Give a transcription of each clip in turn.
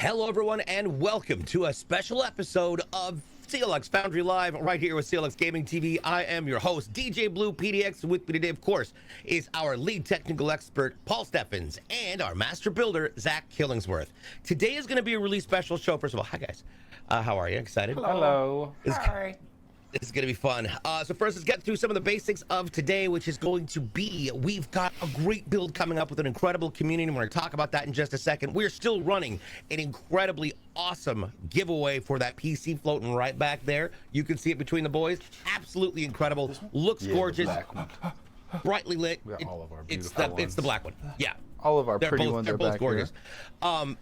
Hello, everyone, and welcome to a special episode of CLX Foundry Live right here with CLX Gaming TV. I am your host, DJ BluePDX. With me today, of course, is our lead technical expert, Paul Steffens, and our master builder, Zack Killingsworth. Today is going to be a really special show. First of all, hi, guys. How are you? Excited? Hello. Hi. This is going to be fun. So first, let's get through some of the basics of today, which is going to be, we've got a great build coming up with an incredible community. We're going to talk about that in just a second. We're still running an incredibly awesome giveaway for that PC floating right back there. You can see it between the boys. Absolutely incredible. Looks gorgeous. Brightly lit. We got all of our beautiful ones. It's the black one. Yeah. All of our pretty ones they're are both back gorgeous. Here.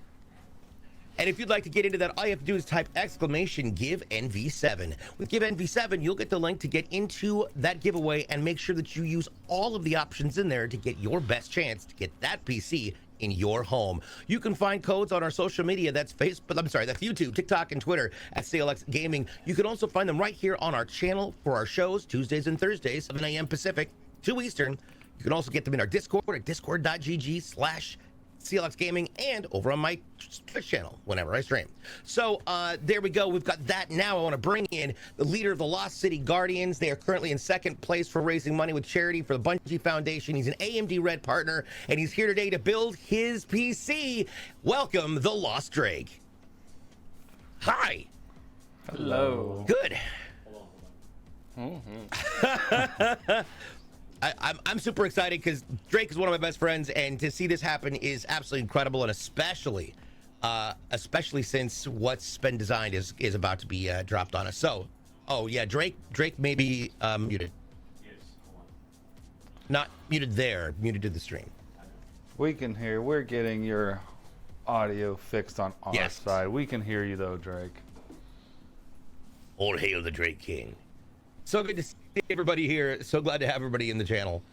And if you'd like to get into that, all you have to do is type !give NV7. With Give NV7, you'll get the link to get into that giveaway and make sure that you use all of the options in there to get your best chance to get that PC in your home. You can find codes on our social media. That's that's YouTube, TikTok, and Twitter at CLX Gaming. You can also find them right here on our channel for our shows, Tuesdays and Thursdays, 7 a.m. Pacific, 2 Eastern. You can also get them in our Discord at discord.gg/CLX Gaming and over on my Twitch channel whenever I stream. So there we go. We've got that. Now I want to bring in the leader of the Lost City Guardians. They are currently in second place for raising money with charity for the Bungie Foundation. He's an AMD Red partner, and he's here today to build his PC. Welcome, TheLostDrake. Hi. Hello. Good. I'm super excited because Drake is one of my best friends, and to see this happen is absolutely incredible, and especially since what's been designed is about to be dropped on us. So, oh yeah, Drake may be muted. Yes, hold on. Not muted there, muted to the stream. We can hear. We're getting your audio fixed on our Yes. side. We can hear you though, Drake. All hail the Drake King. So good to see everybody here. So glad to have everybody in the channel.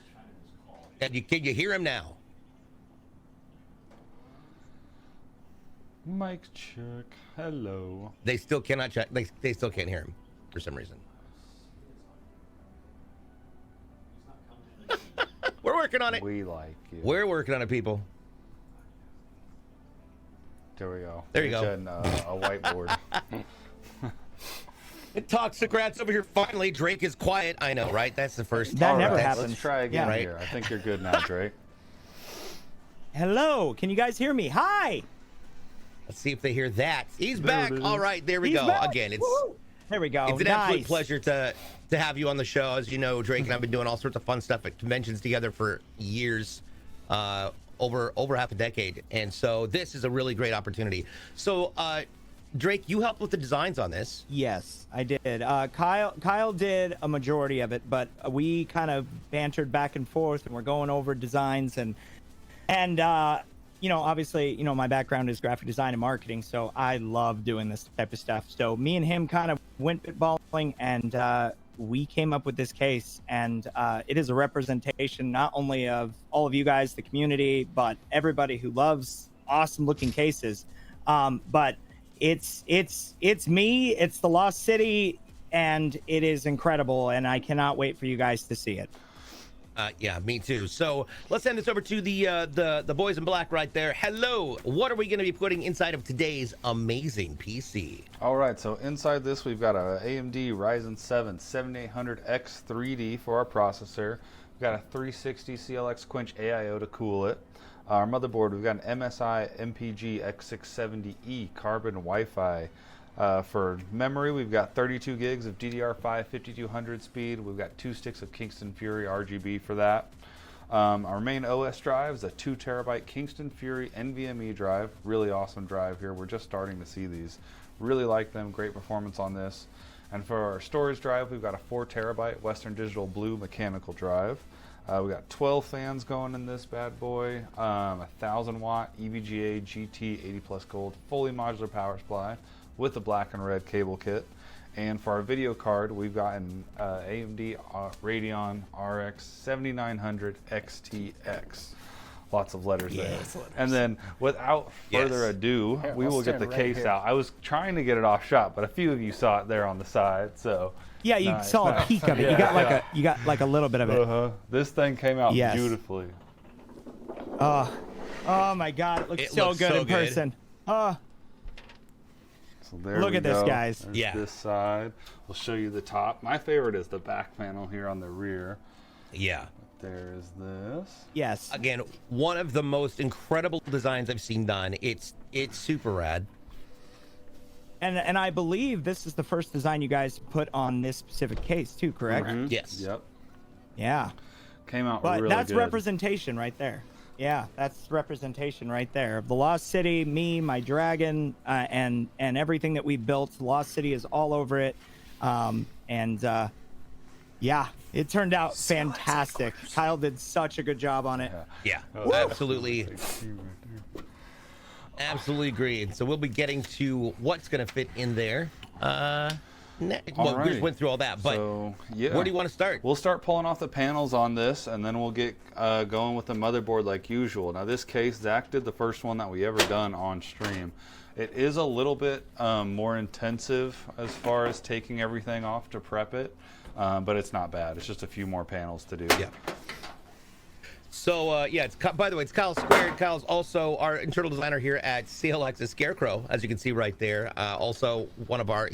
And can you hear him now? Mic check. Hello. They still cannot check. They still can't hear him for some reason. We're working on it. We like you. We're working on it, people. There we go. There you go. A whiteboard. Toxic rats over here. Finally, Drake is quiet. I know, right? That's the first. That All never right, happens. Let's try again Yeah. here. I think you're good now, Drake. Hello, can you guys hear me? Hi. Let's see if they hear that. He's There back. it is. All right, there we He's go. back. Again, it's Woo! There we go. an Nice. absolute pleasure to have you on the show. As you know, Drake and I've been doing all sorts of fun stuff at conventions together for years, over half a decade, and so this is a really great opportunity. So, Drake, you helped with the designs on this. Yes, I did. Kyle did a majority of it, but we kind of bantered back and forth, and we're going over designs and you know, obviously, you know, my background is graphic design and marketing, so I love doing this type of stuff. So me and him kind of went spitballing, and we came up with this case, and it is a representation not only of all of you guys, the community, but everybody who loves awesome looking cases. But it's me, it's the Lost City, and it is incredible, and I cannot wait for you guys to see it. Yeah, me too. So let's send this over to the boys in black right there. Hello. What are we going to be putting inside of today's amazing PC? All right, so inside this we've got a AMD Ryzen 7 7800X 3D for our processor. We've got a 360 CLX Quench AIO to cool it. Our motherboard, we've got an MSI MPG X670E carbon Wi-Fi. For memory, we've got 32 gigs of DDR5-5200 speed. We've got 2 sticks of Kingston Fury RGB for that. Our main OS drive is a 2 terabyte Kingston Fury NVMe drive. Really awesome drive here. We're just starting to see these. Really like them. Great performance on this. And for our storage drive, we've got a 4 terabyte Western Digital Blue mechanical drive. We got 12 fans going in this bad boy. 1000 watt EVGA GT 80 plus gold fully modular power supply with the black and red cable kit. And for our video card, we've got an AMD Radeon RX 7900 XTX. Lots of letters there. And then without further ado, we will get the case out. I was trying to get it off shot, but a few of you saw it there on the side, so. Yeah, you saw a peek of it. Yeah, you got like a little bit of it. This thing came out beautifully. Oh my God, it looks so good in person. So there Look we at this, go. guys. There's Yeah. this side. We'll show you the top. My favorite is the back panel here on the rear. Yeah. There's this. Yes. Again, one of the most incredible designs I've seen done. It's super rad. And I believe this is the first design you guys put on this specific case too, correct? Mhm. Yes. Yep. Yeah. Came out But really that's good. representation right there. Yeah, that's representation right there of the Lost City, me, my dragon, and everything that we built. The Lost City is all over it, yeah, it turned out fantastic. Kyle did such a good job on it. Yeah. Oh, Absolutely. that's right there. Absolutely agreed. So we'll be getting to what's going to fit in there. Well, we just Alrighty. went through all that, but So, yeah. where do you want to start? We'll start pulling off the panels on this, and then we'll get going with the motherboard like usual. Now, this case, Zach did the first one that we ever done on stream. It is a little bit more intensive as far as taking everything off to prep it, but it's not bad. It's just a few more panels to do. Yeah. So, yeah, by the way, it's Kyle Squared. Kyle's also our internal designer here at CLX Scarecrow, as you can see right there. Also, he's one of our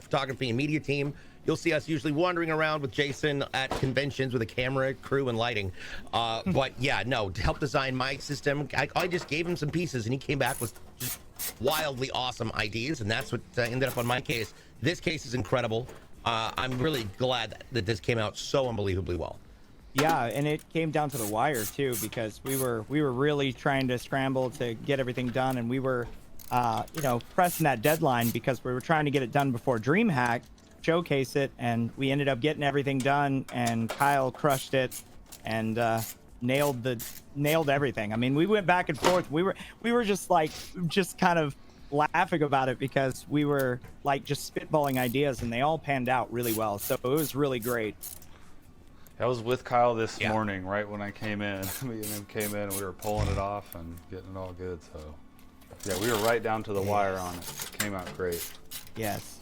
photography and media team. You'll see us usually wandering around with Jason at conventions with a camera, crew, and lighting. But yeah, no, to help design my system, I just gave him some pieces, and he came back with just wildly awesome ideas, and that's what ended up on my case. This case is incredible. I'm really glad that this came out so unbelievably well. Yeah, and it came down to the wire too, because we were really trying to scramble to get everything done, and we were, pressing that deadline because we were trying to get it done before DreamHack, showcase it, and we ended up getting everything done, and Kyle crushed it, and nailed everything. I mean, we went back and forth. We were just kind of laughing about it because we were like just spitballing ideas, and they all panned out really well. So it was really great. I was with Kyle this morning, right when I came in. Me and him came in, and we were pulling it off and getting it all good. So, yeah, we were right down to the wire on it. It came out great. Yes.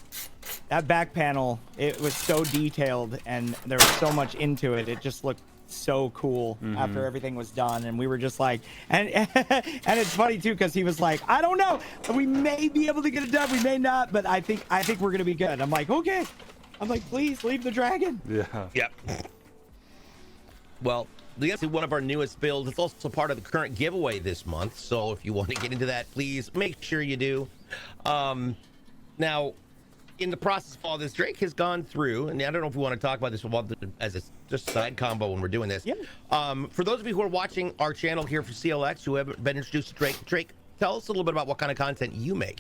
That back panel, it was so detailed, and there was so much into it. It just looked so cool after everything was done, and we were just like, and it's funny too, because he was like, I don't know, we may be able to get it done, we may not, but I think we're gonna be good. I'm like, okay. I'm like, please leave the dragon. Yeah. Yep. Well, this is one of our newest builds. It's also part of the current giveaway this month. So if you want to get into that, please make sure you do. Now, in the process of all this, Drake has gone through, and I don't know if we want to talk about this as a just side combo when we're doing this. Yeah. For those of you who are watching our channel here for CLX who haven't been introduced to Drake, tell us a little bit about what kind of content you make.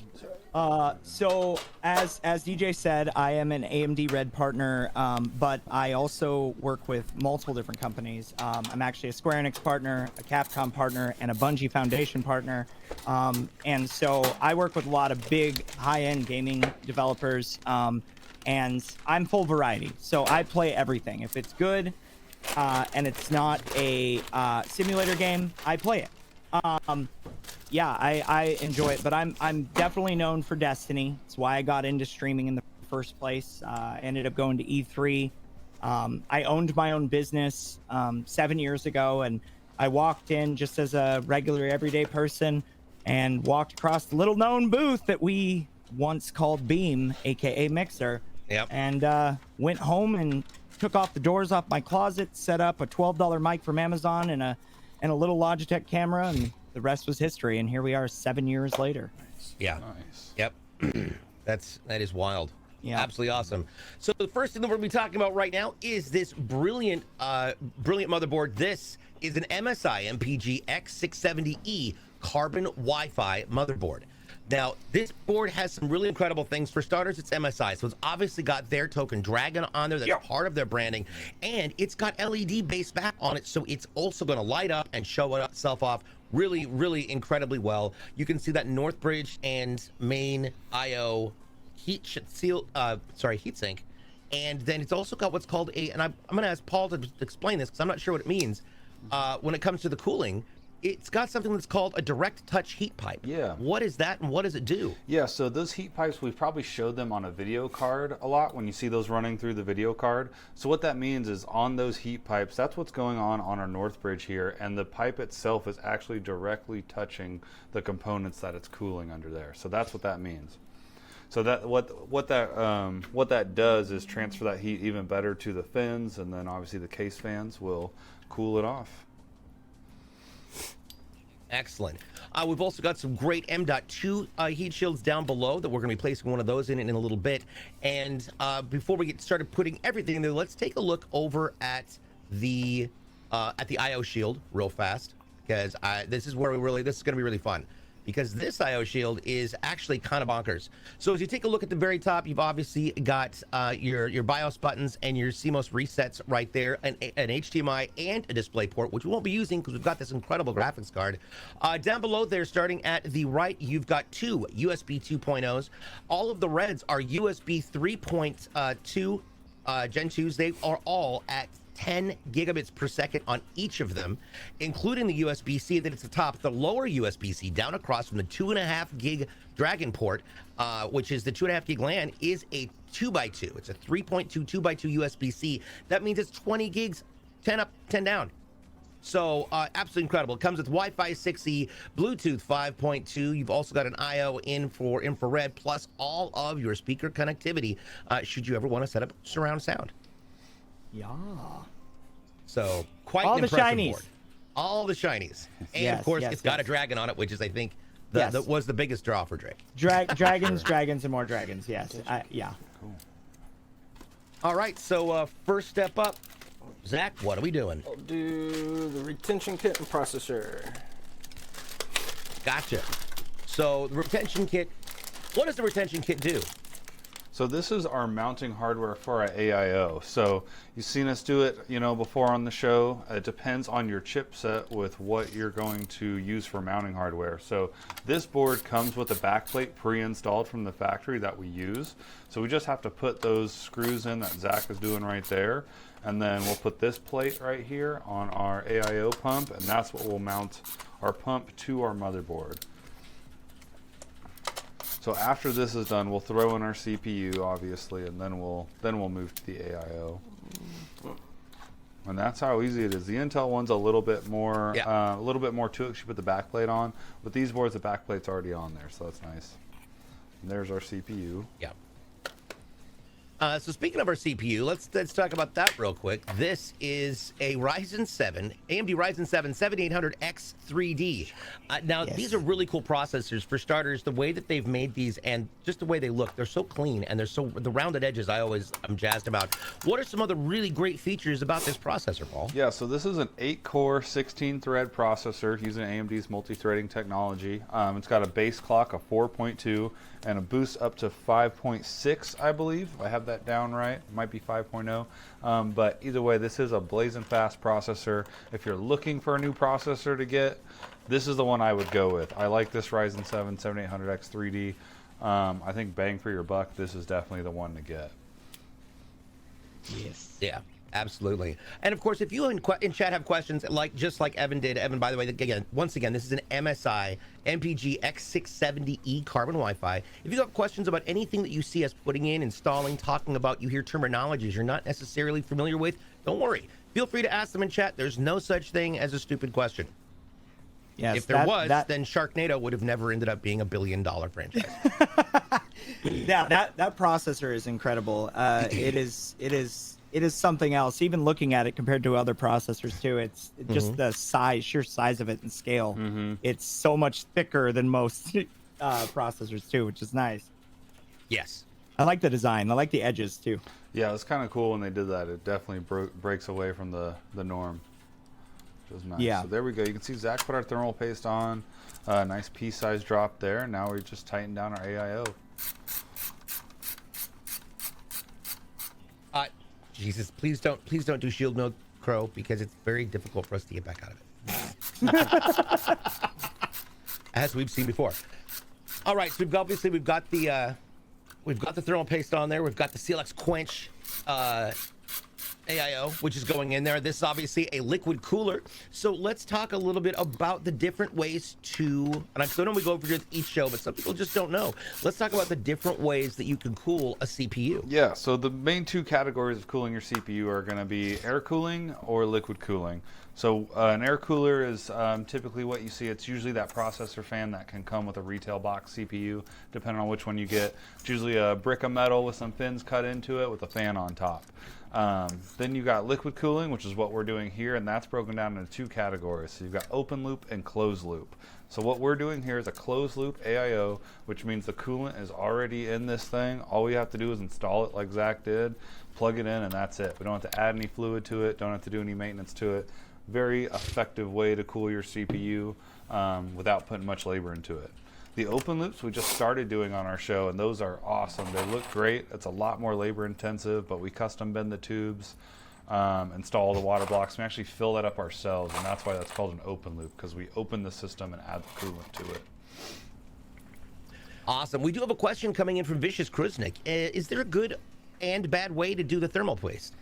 So as DJ said, I am an AMD Red partner, but I also work with multiple different companies. I'm actually a Square Enix partner, a Capcom partner, and a Bungie Foundation partner. And so I work with a lot of big high-end gaming developers, and I'm full variety. So I play everything. If it's good, and it's not a simulator game, I play it. Yeah, I enjoy it, but I'm definitely known for Destiny. It's why I got into streaming in the first place. I ended up going to E3. I owned my own business 7 years ago, and I walked in just as a regular everyday person and walked across the little known booth that we once called Beam, aka Mixer. Yep. And went home and took off the doors off my closet, set up a $12 mic from Amazon and a little Logitech camera, and the rest was history. And here we are 7 years later. Yeah. Nice. Yep. that is wild. Yeah. Absolutely awesome. So the first thing that we're going to be talking about right now is this brilliant motherboard. This is an MSI MPG X670E carbon Wi-Fi motherboard. Now, this board has some really incredible things. For starters, it's MSI, so it's obviously got their token Dragon on there. That's part of their branding, and it's got LED based back on it, so it's also going to light up and show itself off really, really incredibly well. You can see that Northbridge and main IO heatsink, and then it's also got what's called and I'm going to ask Paul to explain this because I'm not sure what it means. When it comes to the cooling, it's got something that's called a direct touch heat pipe. Yeah. What is that, and what does it do? Yeah, so those heat pipes, we've probably showed them on a video card a lot when you see those running through the video card. So what that means is on those heat pipes, that's what's going on our Northbridge here, and the pipe itself is actually directly touching the components that it's cooling under there. So that's what that means. So that what that does is transfer that heat even better to the fins, and then obviously the case fans will cool it off. Excellent. We've also got some great M.2 heat shields down below that we're going to be placing one of those in a little bit. And before we get started putting everything in there, let's take a look over at the I/O shield real fast, because this is where this is going to be really fun, because this I/O shield is actually kind of bonkers. So as you take a look at the very top, you've obviously got your BIOS buttons and your CMOS resets right there, an HDMI and a display port, which we won't be using because we've got this incredible graphics card. Down below there, starting at the right, you've got two USB 2.0s. All of the reds are USB 3.2 Gen 2s. They are all at 10 gigabits per second on each of them, including the USB-C that is the top. The lower USB-C down across from the 2.5 gig Dragon port, which is the 2.5 gig LAN, is a 2x2. It's a 3.2 2x2 USB-C. That means it's 20 gigs, 10 up, 10 down. So absolutely incredible. It comes with Wi-Fi 6E, Bluetooth 5.2. You've also got an I/O in for infrared, plus all of your speaker connectivity should you ever want to set up surround sound. Yeah. So quite all an the impressive shinies. board. All the shinies. And Yes, of course, yes, it's got a dragon on it, which is, I think, that was the biggest draw for Drake. Dragons, dragons, and more dragons. Yes. Yeah. Cool. All right. So first step up, Zach, what are we doing? I'll do the retention kit and processor. Gotcha. So the retention kit, what does the retention kit do? So this is our mounting hardware for our AIO. So you've seen us do it, before on the show. It depends on your chipset with what you're going to use for mounting hardware. So this board comes with a backplate pre-installed from the factory that we use. So we just have to put those screws in that Zach is doing right there. And then we'll put this plate right here on our AIO pump, and that's what will mount our pump to our motherboard. So after this is done, we'll throw in our CPU, obviously, and then we'll move to the AIO. And that's how easy it is. The Intel one's a little bit more, to it. 'Cause you put the backplate on. With these boards, the backplate's already on there, so that's nice. And there's our CPU. Yeah. So speaking of our CPU, let's talk about that real quick. This is a Ryzen 7, AMD Ryzen 7 7800X 3D. Now, these are really cool processors. For starters, the way that they've made these and just the way they look, they're so clean, and the rounded edges I'm jazzed about. What are some other really great features about this processor, Paul? Yeah, so this is an 8-core, 16-thread processor using AMD's multi-threading technology. It's got a base clock of 4.2 and a boost up to 5.6, I believe. I have that down right. It might be 5.0. But either way, this is a blazing fast processor. If you're looking for a new processor to get, this is the one I would go with. I like this Ryzen 7 7800X 3D. I think bang for your buck, this is definitely the one to get. Yes. Yeah. Absolutely. And of course, if you in chat have questions, just like Evan did, Evan, by the way, once again, this is an MSI MPG X670E carbon Wi-Fi. If you have questions about anything that you see us putting in, installing, talking about, you hear terminologies you're not necessarily familiar with, don't worry. Feel free to ask them in chat. There's no such thing as a stupid question. Yes, if there was, then Sharknado would have never ended up being $1 billion franchise. Yeah, that processor is incredible. It is something else. Even looking at it compared to other processors too, it's just the sheer size of it and scale. It's so much thicker than most processors too, which is nice. Yes. I like the design. I like the edges too. Yeah, it's kind of cool when they did that. It definitely breaks away from the norm, which is nice. Yeah. So there we go. You can see Zach put our thermal paste on. Nice piece size drop there. Now we just tighten down our AIO. Jesus, please don't do shield mode, Crow, because it's very difficult for us to get back out of it. As we've seen before. All right, so we've got the thermal paste on there. We've got the CLX Quench AIO, which is going in there. This is obviously a liquid cooler. So let's talk a little bit about the different ways to, and I know we go over each show, but some people just don't know. Let's talk about the different ways that you can cool a CPU. Yeah, so the main two categories of cooling your CPU are going to be air cooling or liquid cooling. So an air cooler is typically what you see. It's usually that processor fan that can come with a retail box CPU, depending on which one you get. It's usually a brick of metal with some fins cut into it with a fan on top. Then you got liquid cooling, which is what we're doing here, and that's broken down into 2 categories. So you've got open loop and closed loop. So what we're doing here is a closed loop AIO, which means the coolant is already in this thing. All we have to do is install it like Zach did, plug it in, and that's it. We don't have to add any fluid to it, don't have to do any maintenance to it. Very effective way to cool your CPU without putting much labor into it. The open loops we just started doing on our show, and those are awesome. They look great. It's a lot more labor intensive, but we custom bend the tubes, install the water blocks. We actually fill that up ourselves, and that's why that's called an open loop, because we open the system and add the coolant to it. Awesome. We do have a question coming in from Vicious Kruznik. Is there a good and bad way to do the thermal paste?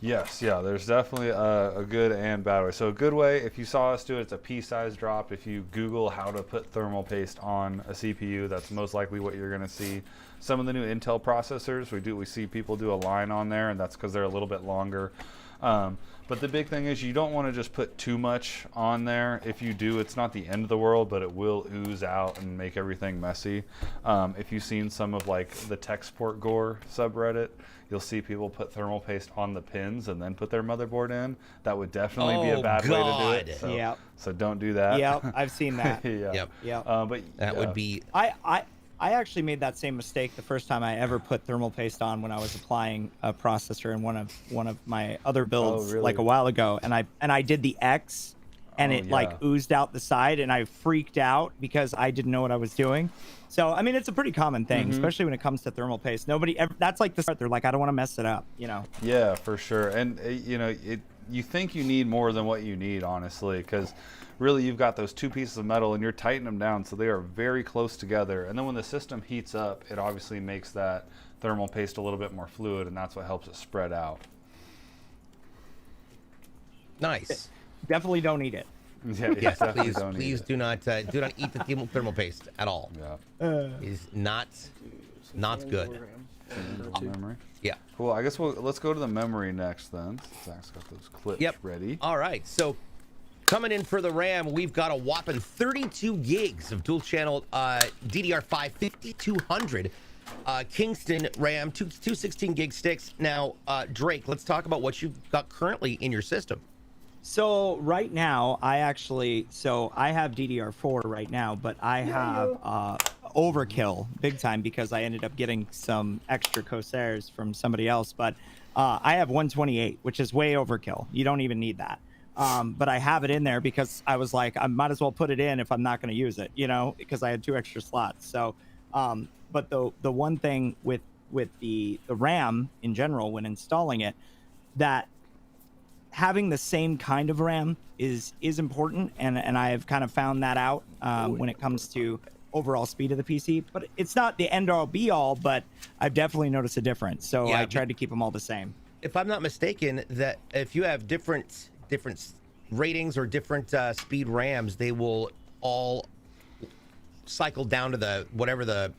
Yes, yeah, there's definitely a good and bad way. So a good way, if you saw us do it, it's a pea-sized drop. If you Google how to put thermal paste on a CPU, that's most likely what you're going to see. Some of the new Intel processors, we see people do a line on there, and that's because they're a little bit longer. But the big thing is you don't want to just put too much on there. If you do, it's not the end of the world, but it will ooze out and make everything messy. If you've seen some of like the tech support gore subreddit, you'll see people put thermal paste on the pins and then put their motherboard in. That would definitely be a bad way to do it. So, so don't do that. Yep, I've seen that. Yeah. Yep. But that would be... I actually made that same mistake the first time I ever put thermal paste on when I was applying a processor in one of my other builds like a while ago, and I did the X, and it like oozed out the side, and I freaked out because I didn't know what I was doing. So I mean, it's a pretty common thing, especially when it comes to thermal paste. That's like the start. They're like, I don't want to mess it up, you know. Yeah, for sure. And you know, you think you need more than what you need, honestly, because really you've got those 2 pieces of metal and you're tightening them down so they are very close together. And then when the system heats up, it obviously makes that thermal paste a little bit more fluid, and that's what helps it spread out. Nice. Definitely don't eat it. Yes, please do not eat the thermal paste at all. Yeah. Is not good. Memory. Yeah. Cool. I guess let's go to the memory next then. Zach's got those clips ready. All right. So coming in for the RAM, we've got a whopping 32 gigs of dual channel DDR5-5200 Kingston RAM, 216 gig sticks. Now, Drake, let's talk about what you've got currently in your system. So right now, I have DDR4 right now, but I have overkill big time because I ended up getting some extra Corsairs from somebody else. But I have 128, which is way overkill. You don't even need that. But I have it in there because I was like, I might as well put it in if I'm not going to use it, you know, because I had 2 extra slots. So, but the one thing with the RAM in general when installing it, that having the same kind of RAM is important, and I have kind of found that out when it comes to overall speed of the PC. But it's not the end all be all, but I've definitely noticed a difference. So I tried to keep them all the same. If I'm not mistaken, that if you have different ratings or different speed RAMs, they will all cycle down to whatever the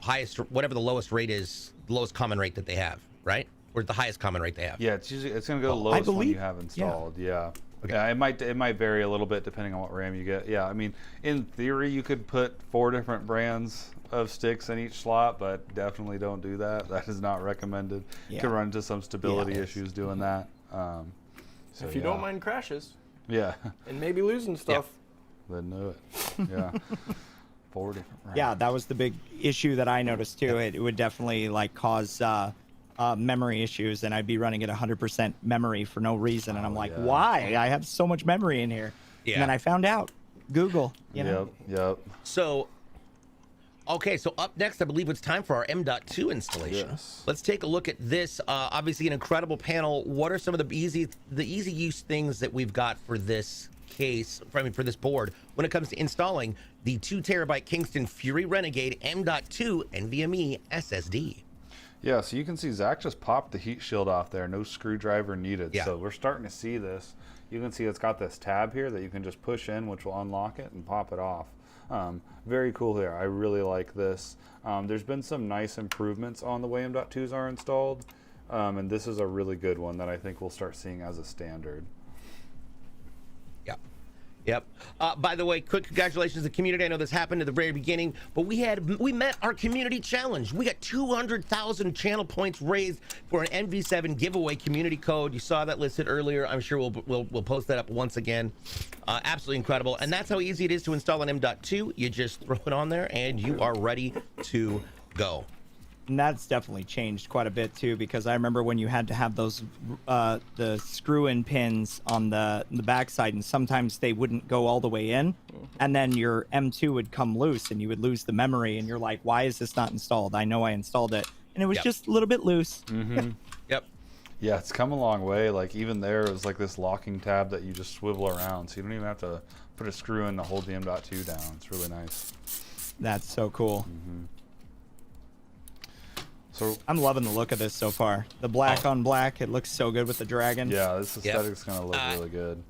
lowest rate is, the lowest common rate that they have, right? Or the highest common rate they have. Yeah, it's going to go lowest one you have installed. Yeah. Okay. Yeah, it might vary a little bit depending on what RAM you get. Yeah, I mean, in theory, you could put 4 different brands of sticks in each slot, but definitely don't do that. That is not recommended. You could run into some stability issues doing that. So if you don't mind crashes. Yeah. And maybe losing stuff. Then do it. Yeah. 4 different RAMs. Yeah, that was the big issue that I noticed too. It would definitely like cause memory issues, and I'd be running at 100% memory for no reason, and I'm like, why? I have so much memory in here. Yeah. And then I found out. Google. You know? Yep. So, okay, so up next, I believe it's time for our M.2 installation. Yes. Let's take a look at this. Obviously, an incredible panel. What are some of the easy use things that we've got for this case? For this board when it comes to installing the 2 terabyte Kingston Fury Renegade M.2 NVMe SSD. Yeah, so you can see Zach just popped the heat shield off there. No screwdriver needed. Yeah. So we're starting to see this. You can see it's got this tab here that you can just push in, which will unlock it and pop it off. Very cool here. I really like this. There's been some nice improvements on the way M.2s are installed, and this is a really good one that I think we'll start seeing as a standard. Yep. By the way, quick congratulations to the community. I know this happened at the very beginning, but we met our community challenge. We got 200,000 channel points raised for an NV7 giveaway community code. You saw that listed earlier. I'm sure we'll post that up once again. Absolutely incredible. And that's how easy it is to install an M.2. You just throw it on there and you are ready to go. And that's definitely changed quite a bit too, because I remember when you had to have those the screw-in pins on the backside, and sometimes they wouldn't go all the way in, and then your M2 would come loose, and you would lose the memory, and you're like, "Why is this not installed? I know I installed it, and it was just a little bit loose." Mm-hmm. Yep. Yeah, it's come a long way. Like even there, it was like this locking tab that you just swivel around, so you don't even have to put a screw in to hold the M.2 down. It's really nice. That's so cool. Mm-hmm. So I'm loving the look of this so far. The black on black, it looks so good with the dragon. yeah, this aesthetic's gonna look really good.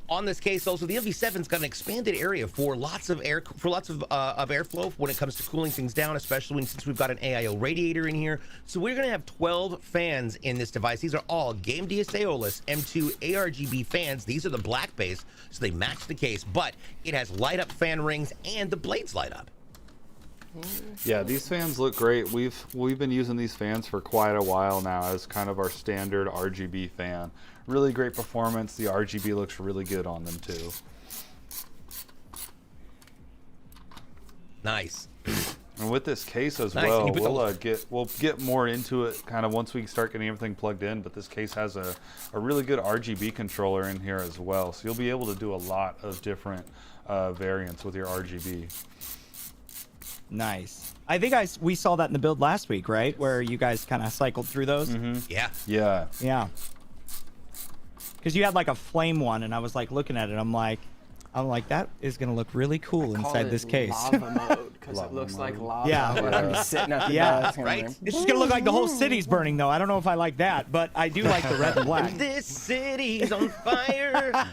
On this case, also, the NV7's got an expanded area for lots of airflow when it comes to cooling things down, especially since we've got an AIO radiator in here. So we're gonna have 12 fans in this device. These are all GAMDIAS AEOLUS M2 ARGB fans. These are the black base, so they match the case, but it has light up fan rings and the blades light up. Yeah, these fans look great. We've been using these fans for quite a while now as kind of our standard RGB fan. Really great performance. The RGB looks really good on them too. Nice. And with this case as Nice. well, And you we'll get more into it kind of once we start getting everything plugged in. But this case has a really good RGB controller in here as well, so you'll be able to do a lot of different variants with your RGB. Nice. I think we saw that in the build last week, right? Where you guys kind of cycled through those. Mm-hmm. Yeah. Yeah. Yeah. Because you had like a flame one, and I was like looking at it. I'm like, that is gonna look really cool inside this case. Lava mode because it looks like lava. Yeah. When I'm sitting at the Yeah. desk. Right. It's just gonna look like the whole city's burning, though. I don't know if I like that, but I do like the red and black. This city's on fire.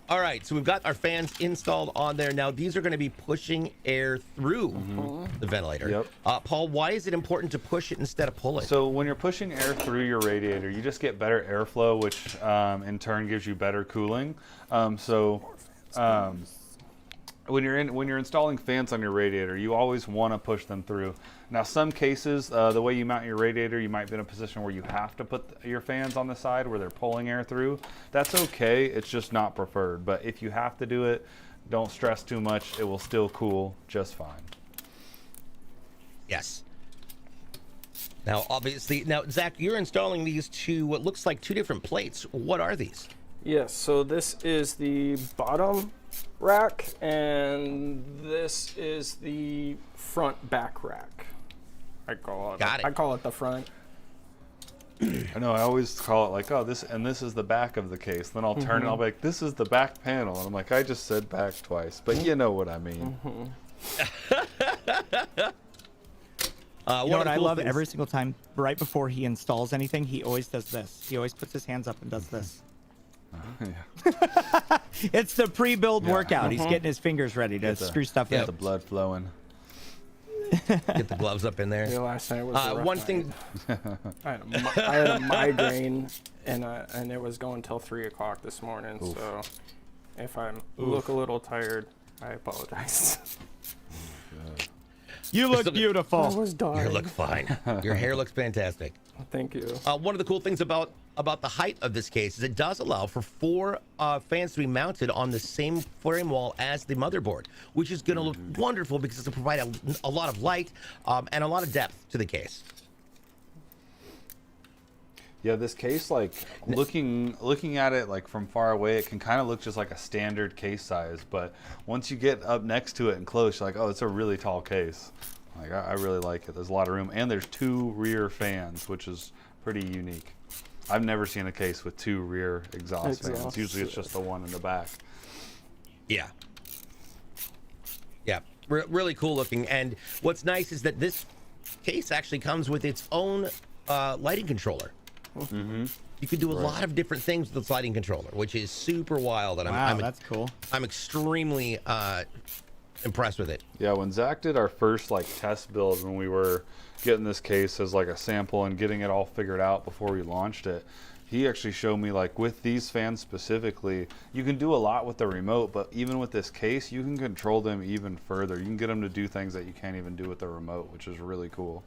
All right, so we've got our fans installed on there. Now, these are going to be pushing air through the ventilator. Yep. Paul, why is it important to push it instead of pull it? So when you're pushing air through your radiator, you just get better airflow, which in turn gives you better cooling. When you're installing fans on your radiator, you always want to push them through. Now, some cases, the way you mount your radiator, you might be in a position where you have to put your fans on the side where they're pulling air through. That's okay. It's just not preferred. But if you have to do it, don't stress too much. It will still cool just fine. Yes. Now, obviously, Zach, you're installing these to what looks like two different plates. What are these? Yes, so this is the bottom rack, and this is the front back rack. I call it the front. I know, I always call it like, oh, this is the back of the case. Then I'll turn it, I'll be like, this is the back panel. And I'm like, I just said back twice, but you know what I mean. You know what I love every single time, right before he installs anything, he always does this. He always puts his hands up and does this. Yeah. It's the pre-build workout. He's getting his fingers ready to screw stuff in. Get the blood flowing. Get the gloves up in there. Yeah, last night was a rough one night. thing. I had a migraine, and it was going till 3 o'clock this morning. Oof. So if I look a little tired, I apologize. You look I beautiful. was dying. You look fine. Your hair looks fantastic. Thank you. One of the cool things about the height of this case is it does allow for 4 fans to be mounted on the same frame wall as the motherboard, which is going to look wonderful because it's going to provide a lot of light and a lot of depth to the case. Yeah, this case, like looking at it like from far away, it can kind of look just like a standard case size. But once you get up next to it and close, you're like, oh, it's a really tall case. Like I really like it. There's a lot of room, and there's 2 rear fans, which is pretty unique. I've never seen a case with 2 rear exhaust fans. Usually it's just the one in the back. Yeah. Yeah, really cool looking. And what's nice is that this case actually comes with its own lighting controller. You can do a lot of different things with this lighting controller, which is super wild. And Wow, that's cool. I'm extremely impressed with it. Yeah, when Zach did our first like test build, when we were getting this case as like a sample and getting it all figured out before we launched it, he actually showed me, like, with these fans specifically, you can do a lot with the remote, but even with this case, you can control them even further. You can get them to do things that you can't even do with the remote, which is really cool.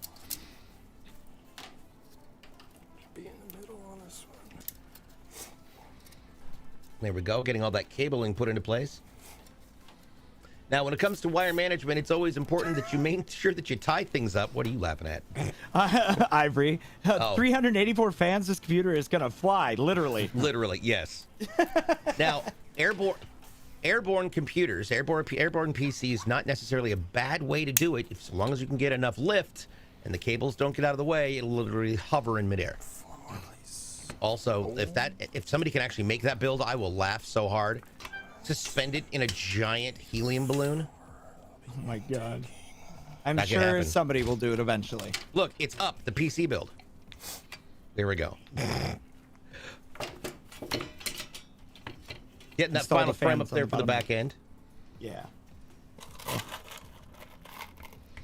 Be in the middle on this one. There we go, getting all that cabling put into place. Now, when it comes to wire management, it's always important that you make sure that you tie things up. What are you laughing at? Ivory. 384 fans, this computer is going to fly, literally. Literally, yes. Now, airborne computers, airborne PCs, not necessarily a bad way to do it. As long as you can get enough lift and the cables don't get out of the way, it'll literally hover in midair. Also, if somebody can actually make that build, I will laugh so hard. Suspend it in a giant helium balloon. Oh my god. I'm sure somebody will do it eventually. Look, it's up, the PC build. There we go. Getting that final frame up there for the back end. Yeah.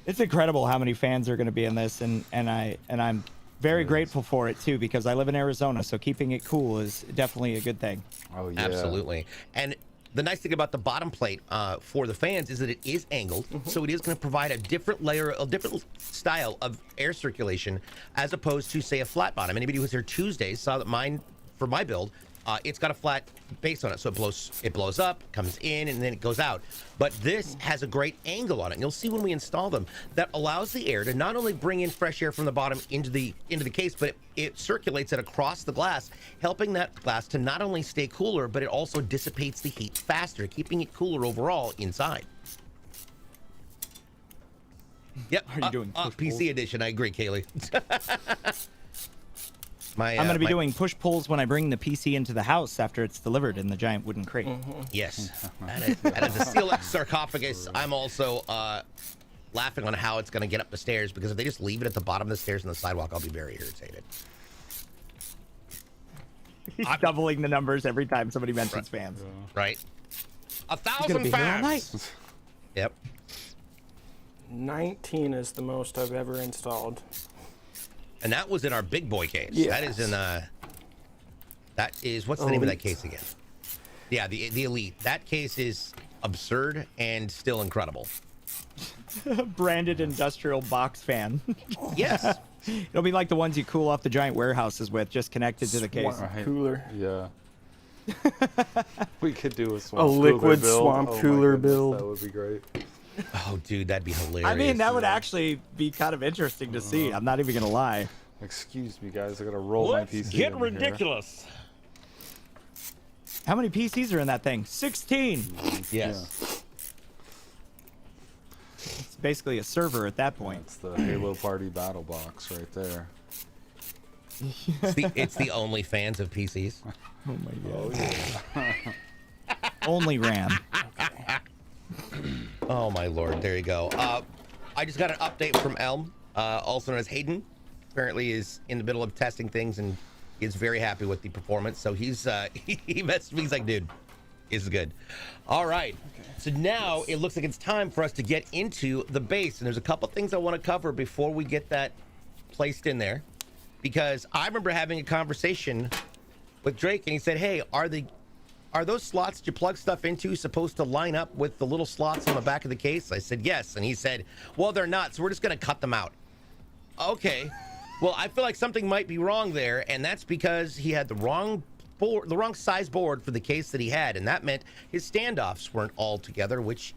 It's incredible how many fans are going to be in this, and I'm very grateful for it too, because I live in Arizona, so keeping it cool is definitely a good thing. Oh yeah. Absolutely. And the nice thing about the bottom plate for the fans is that it is angled, so it is going to provide a different layer, a different style of air circulation, as opposed to, say, a flat bottom. Anybody who was here Tuesday saw that mine, for my build, it's got a flat base on it, so it blows up, comes in, and then it goes out. But this has a great angle on it, and you'll see when we install them, that allows the air to not only bring in fresh air from the bottom into the case, but it circulates it across the glass, helping that glass to not only stay cooler, but it also dissipates the heat faster, keeping it cooler overall inside. Yep. Are you doing PC edition? I agree, Kaylee. I'm going to be doing push-pulls when I bring the PC into the house after it's delivered in the giant wooden crate. Yes. Out of the CLX sarcophagus, I'm also laughing on how it's going to get up the stairs, because if they just leave it at the bottom of the stairs on the sidewalk, I'll be very irritated. He's doubling the numbers every time somebody mentions fans. Right. 1,000 fans! Yep. 19 is the most I've ever installed. And that was in our big boy case. Yes. That is in that is, what's the name of that case again? Yeah, the Elite. That case is absurd and still incredible. Branded industrial box fan. Yes. It'll be like the ones you cool off the giant warehouses with, just connected to the case. Cooler. Yeah. We could do a liquid swamp cooler build. That would be great. Oh, dude, that'd be hilarious. I mean, that would actually be kind of interesting to see. I'm not even going to lie. Excuse me, guys. I got to roll my PC. Get ridiculous. How many PCs are in that thing? 16. Yes. Yeah. It's basically a server at that point. It's the Halo Party battle box right there. It's the only fans of PCs. Oh my god. Oh, yeah. Only RAM. Oh my lord, there you go. I just got an update from Elm, also known as Hayden. Apparently is in the middle of testing things and is very happy with the performance. So he's he messaged me, he's like, dude, this is good. All right, so now it looks like it's time for us to get into the base. And there's a couple things I want to cover before we get that placed in there. Because I remember having a conversation with Drake and he said, hey, are those slots that you plug stuff into supposed to line up with the little slots on the back of the case? I said, yes. And he said, well, they're not, so we're just going to cut them out. Okay. Well, I feel like something might be wrong there, and that's because he had the wrong board, the wrong size board for the case that he had, and that meant his standoffs weren't all together, which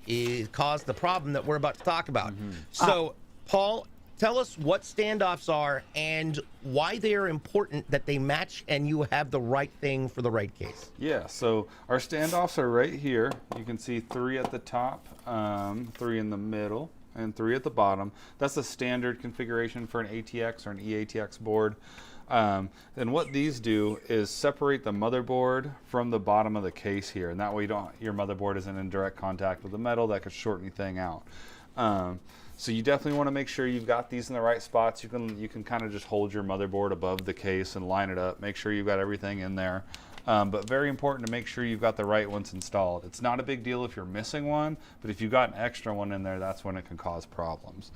caused the problem that we're about to talk about. So, Paul, tell us what standoffs are and why they are important that they match and you have the right thing for the right case. Yeah, so our standoffs are right here. You can see 3 at the top, 3 in the middle, and 3 at the bottom. That's the standard configuration for an ATX or an eATX board. And what these do is separate the motherboard from the bottom of the case here, and that way your motherboard isn't in direct contact with the metal. That could short anything out. So you definitely want to make sure you've got these in the right spots. You can kind of just hold your motherboard above the case and line it up. Make sure you've got everything in there. But very important to make sure you've got the right ones installed. It's not a big deal if you're missing one, but if you've got an extra one in there, that's when it can cause problems.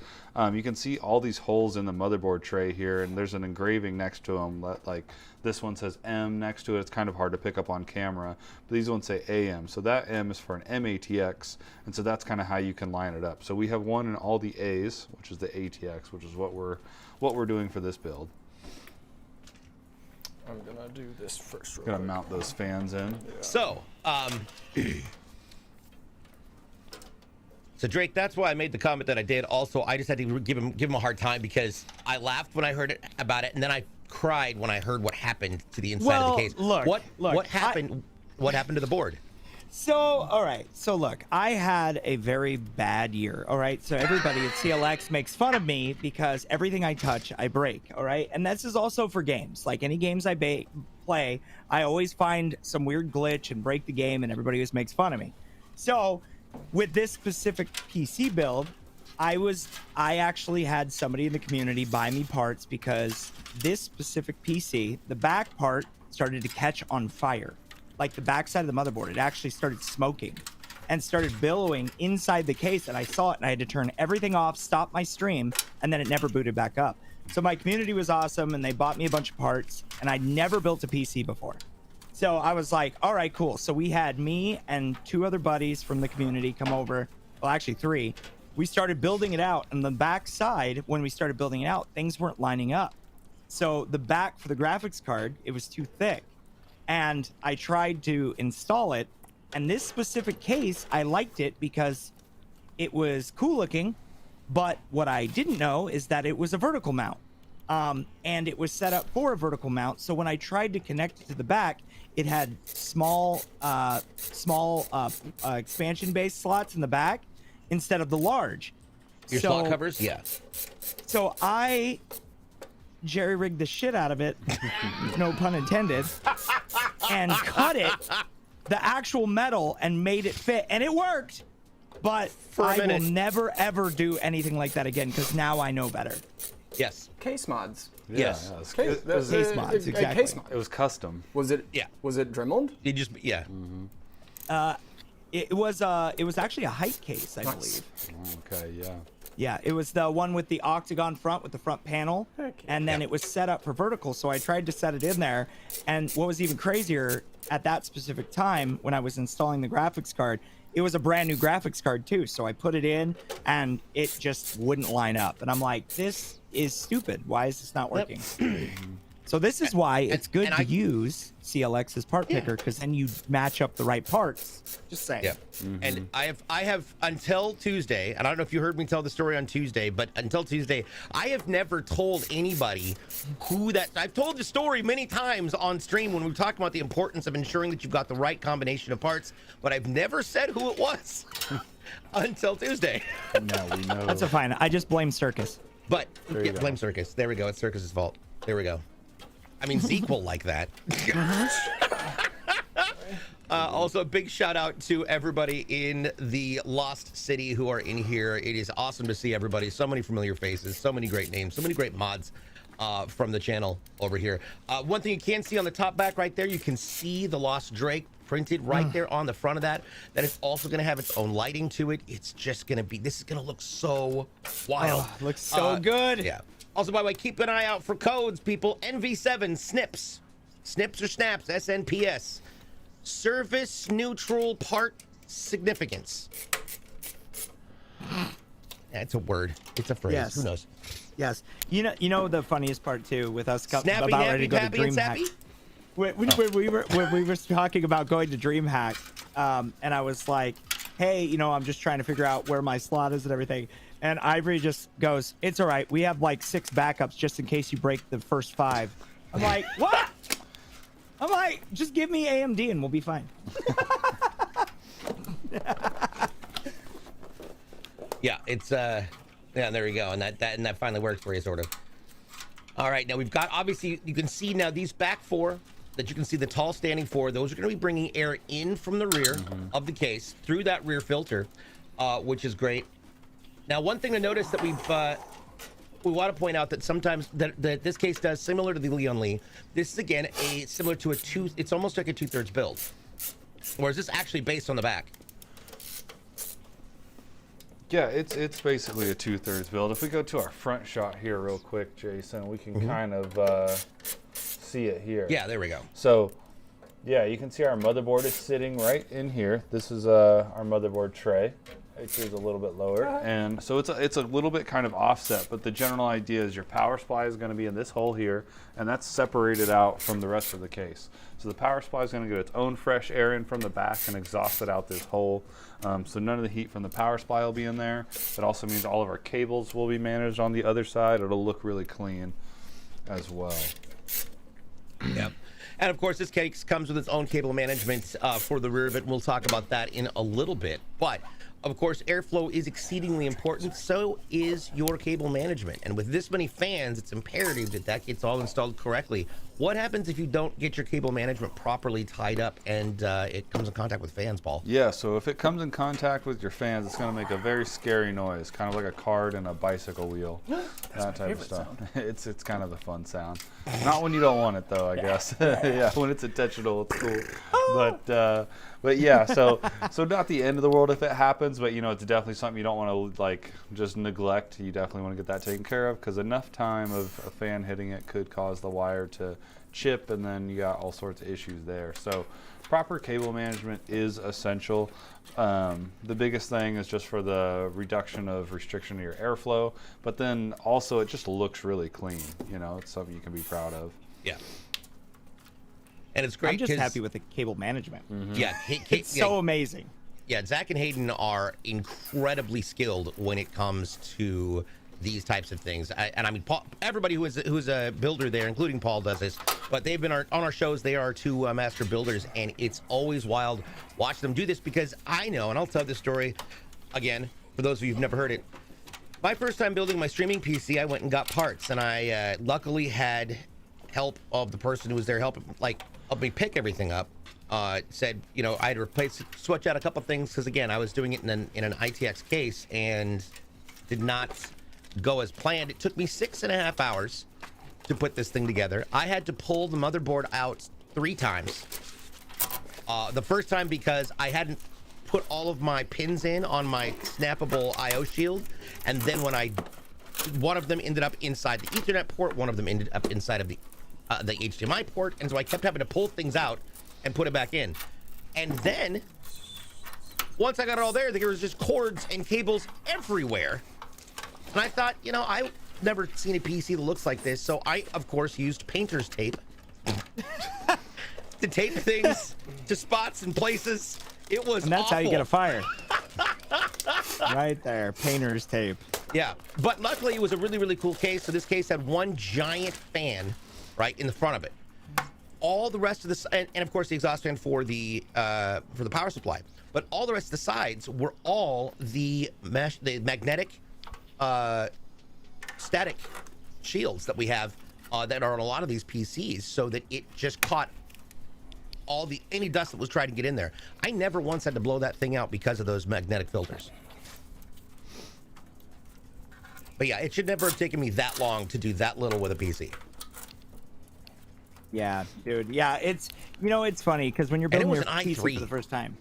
You can see all these holes in the motherboard tray here, and there's an engraving next to them. Like this one says M next to it. It's kind of hard to pick up on camera, but these ones say AM. So that M is for an M-ATX, and so that's kind of how you can line it up. So we have one in all the A's, which is the ATX, which is what we're doing for this build. I'm gonna do this first. Gonna mount those fans in. Yeah. So, so Drake, that's why I made the comment that I did. Also, I just had to give him a hard time because I laughed when I heard about it, and then I cried when I heard what happened to the inside of the case. Look, what happened? What happened to the board? So, all right. So, look, I had a very bad year. All right. So, everybody at CLX makes fun of me because everything I touch, I break. All right. And this is also for games. Like any games I play, I always find some weird glitch and break the game, and everybody just makes fun of me. So, with this specific PC build, I actually had somebody in the community buy me parts because this specific PC, the back part started to catch on fire. Like the backside of the motherboard, it actually started smoking and started billowing inside the case, and I saw it and I had to turn everything off, stop my stream, and then it never booted back up. So my community was awesome, and they bought me a bunch of parts, and I'd never built a PC before. So I was like, all right, cool. So we had me and 2 other buddies from the community come over, well, actually 3. We started building it out, and the back side, when we started building it out, things weren't lining up. So the back for the graphics card, it was too thick. And I tried to install it, and this specific case, I liked it because it was cool looking, but what I didn't know is that it was a vertical mount, and it was set up for a vertical mount. So when I tried to connect it to the back, it had small expansion-based slots in the back instead of the large. Your slot covers, yeah. So I jerry-rigged the shit out of it, no pun intended, and cut it, the actual metal, and made it fit, and it worked. But I will never ever do anything like that again because now I know better. Yes. Case mods. Yeah, yes. Yeah, it was Case mods, exactly. Case mod. It was custom. Was it? Yeah. Was it Dremeled? You just It was actually a height case, I believe. Okay, yeah. Yeah, it was the one with the octagon front with the front panel, and then it was set up for vertical. So I tried to set it in there, and what was even crazier at that specific time when I was installing the graphics card, it was a brand new graphics card too. So I put it in, and it just wouldn't line up, and I'm like, this is stupid. Why is this not working? So this is why it's good to use CLX's part picker, because then you match up the right parts. Just saying. Yeah. And I have until Tuesday, and I don't know if you heard me tell the story on Tuesday, but until Tuesday, I have never told anybody who that. I've told the story many times on stream when we talked about the importance of ensuring that you've got the right combination of parts, but I've never said who it was until Tuesday. Now we know. That's a fine. I just blame Circus. But yeah, blame Circus. There we go. It's Circus's fault. There we go. I mean, Zeke will like that. Also, a big shout out to everybody in the Lost City who are in here. It is awesome to see everybody. So many familiar faces, so many great names, so many great mods from the channel over here. One thing you can see on the top back right there, you can see TheLostDrake printed right there on the front of that. That is also going to have its own lighting to it. It's just going to be, this is going to look so wild. Oh, looks so good. Yeah. Also, by the way, keep an eye out for codes, people. NV7 SNPS. SNPS or snaps, SNPS. Service neutral part significance. That's a word. It's a phrase. Yes. Who knows? Yes. You know the funniest part too with us Snappy, about nappy, ready to go to pappy, and DreamHack. sappy? When we were talking about going to DreamHack, and I was like, hey, I'm just trying to figure out where my slot is and everything. And Ivory just goes, it's all right. We have like 6 backups just in case you break the first 5. I'm like, what? I'm like, just give me AMD and we'll be fine. Yeah, it's yeah, there we go. And that finally works for you, sort of. All right, now we've got, obviously, you can see now these back 4 that you can see the tall standing 4, those are going to be bringing air in from the rear of the case through that rear filter, which is great. Now, one thing to notice that we've we want to point out that sometimes that this case does similar to the Leon Lee. This is again similar to it's almost like a 2/3 build, whereas this actually based on the back. Yeah, it's basically a 2/3 build. If we go to our front shot here real quick, Jason, we can kind of see it here. Yeah, there we go. So, yeah, you can see our motherboard is sitting right in here. This is our motherboard tray. It is a little bit lower, and so it's a little bit kind of offset, but the general idea is your power supply is going to be in this hole here, and that's separated out from the rest of the case. So the power supply is going to get its own fresh air in from the back and exhaust it out this hole. So none of the heat from the power supply will be in there. It also means all of our cables will be managed on the other side. It'll look really clean as well. Yep. And of course, this case comes with its own cable management for the rear of it. We'll talk about that in a little bit. But of course, airflow is exceedingly important. So is your cable management. And with this many fans, it's imperative that that gets all installed correctly. What happens if you don't get your cable management properly tied up and it comes in contact with fans, Paul? Yeah, so if it comes in contact with your fans, it's going to make a very scary noise, kind of like a card and a bicycle wheel, that type of stuff. It's kind of the fun sound. Not when you don't want it, though, I guess. Yeah, when it's intentional, it's cool. But yeah, so not the end of the world if it happens, but you know, it's definitely something you don't want to like just neglect. You definitely want to get that taken care of, because enough time of a fan hitting it could cause the wire to chip, and then you got all sorts of issues there. So proper cable management is essential. The biggest thing is just for the reduction of restriction of your airflow, but then also it just looks really clean. You know, it's something you can be proud of. Yeah. And it's great. I'm just happy with the cable management. Yeah, it's so amazing. Yeah, Zach and Hayden are incredibly skilled when it comes to these types of things. And I mean, Paul, everybody who's a builder there, including Paul, does this. But they've been on our shows. They are two master builders, and it's always wild watching them do this, because I know, and I'll tell this story again for those of you who've never heard it. My first time building my streaming PC, I went and got parts, and I luckily had help of the person who was there helping me pick everything up. Said, you know, I had to switch out a couple things, because again, I was doing it in an ITX case and did not go as planned. It took me 6.5 hours to put this thing together. I had to pull the motherboard out 3 times. The first time because I hadn't put all of my pins in on my snappable IO shield, and then one of them ended up inside the Ethernet port, one of them ended up inside of the HDMI port, and so I kept having to pull things out and put it back in. And then once I got it all there was just cords and cables everywhere. And I thought, you know, I've never seen a PC that looks like this, so I of course used painter's tape to tape things to spots and places. It was And that's awful. how you get a fire. Right there, painter's tape. Yeah, but luckily it was a really, really cool case. So this case had one giant fan right in the front of it. All the rest of this, and of course the exhaust fan for the power supply, but all the rest of the sides were all the magnetic static shields that we have that are on a lot of these PCs, so that it just caught any dust that was trying to get in there. I never once had to blow that thing out because of those magnetic filters. But yeah, it should never have taken me that long to do that little with a PC. Yeah, dude. Yeah, it's, you know, it's funny because when you're building your PC i3 for the first time.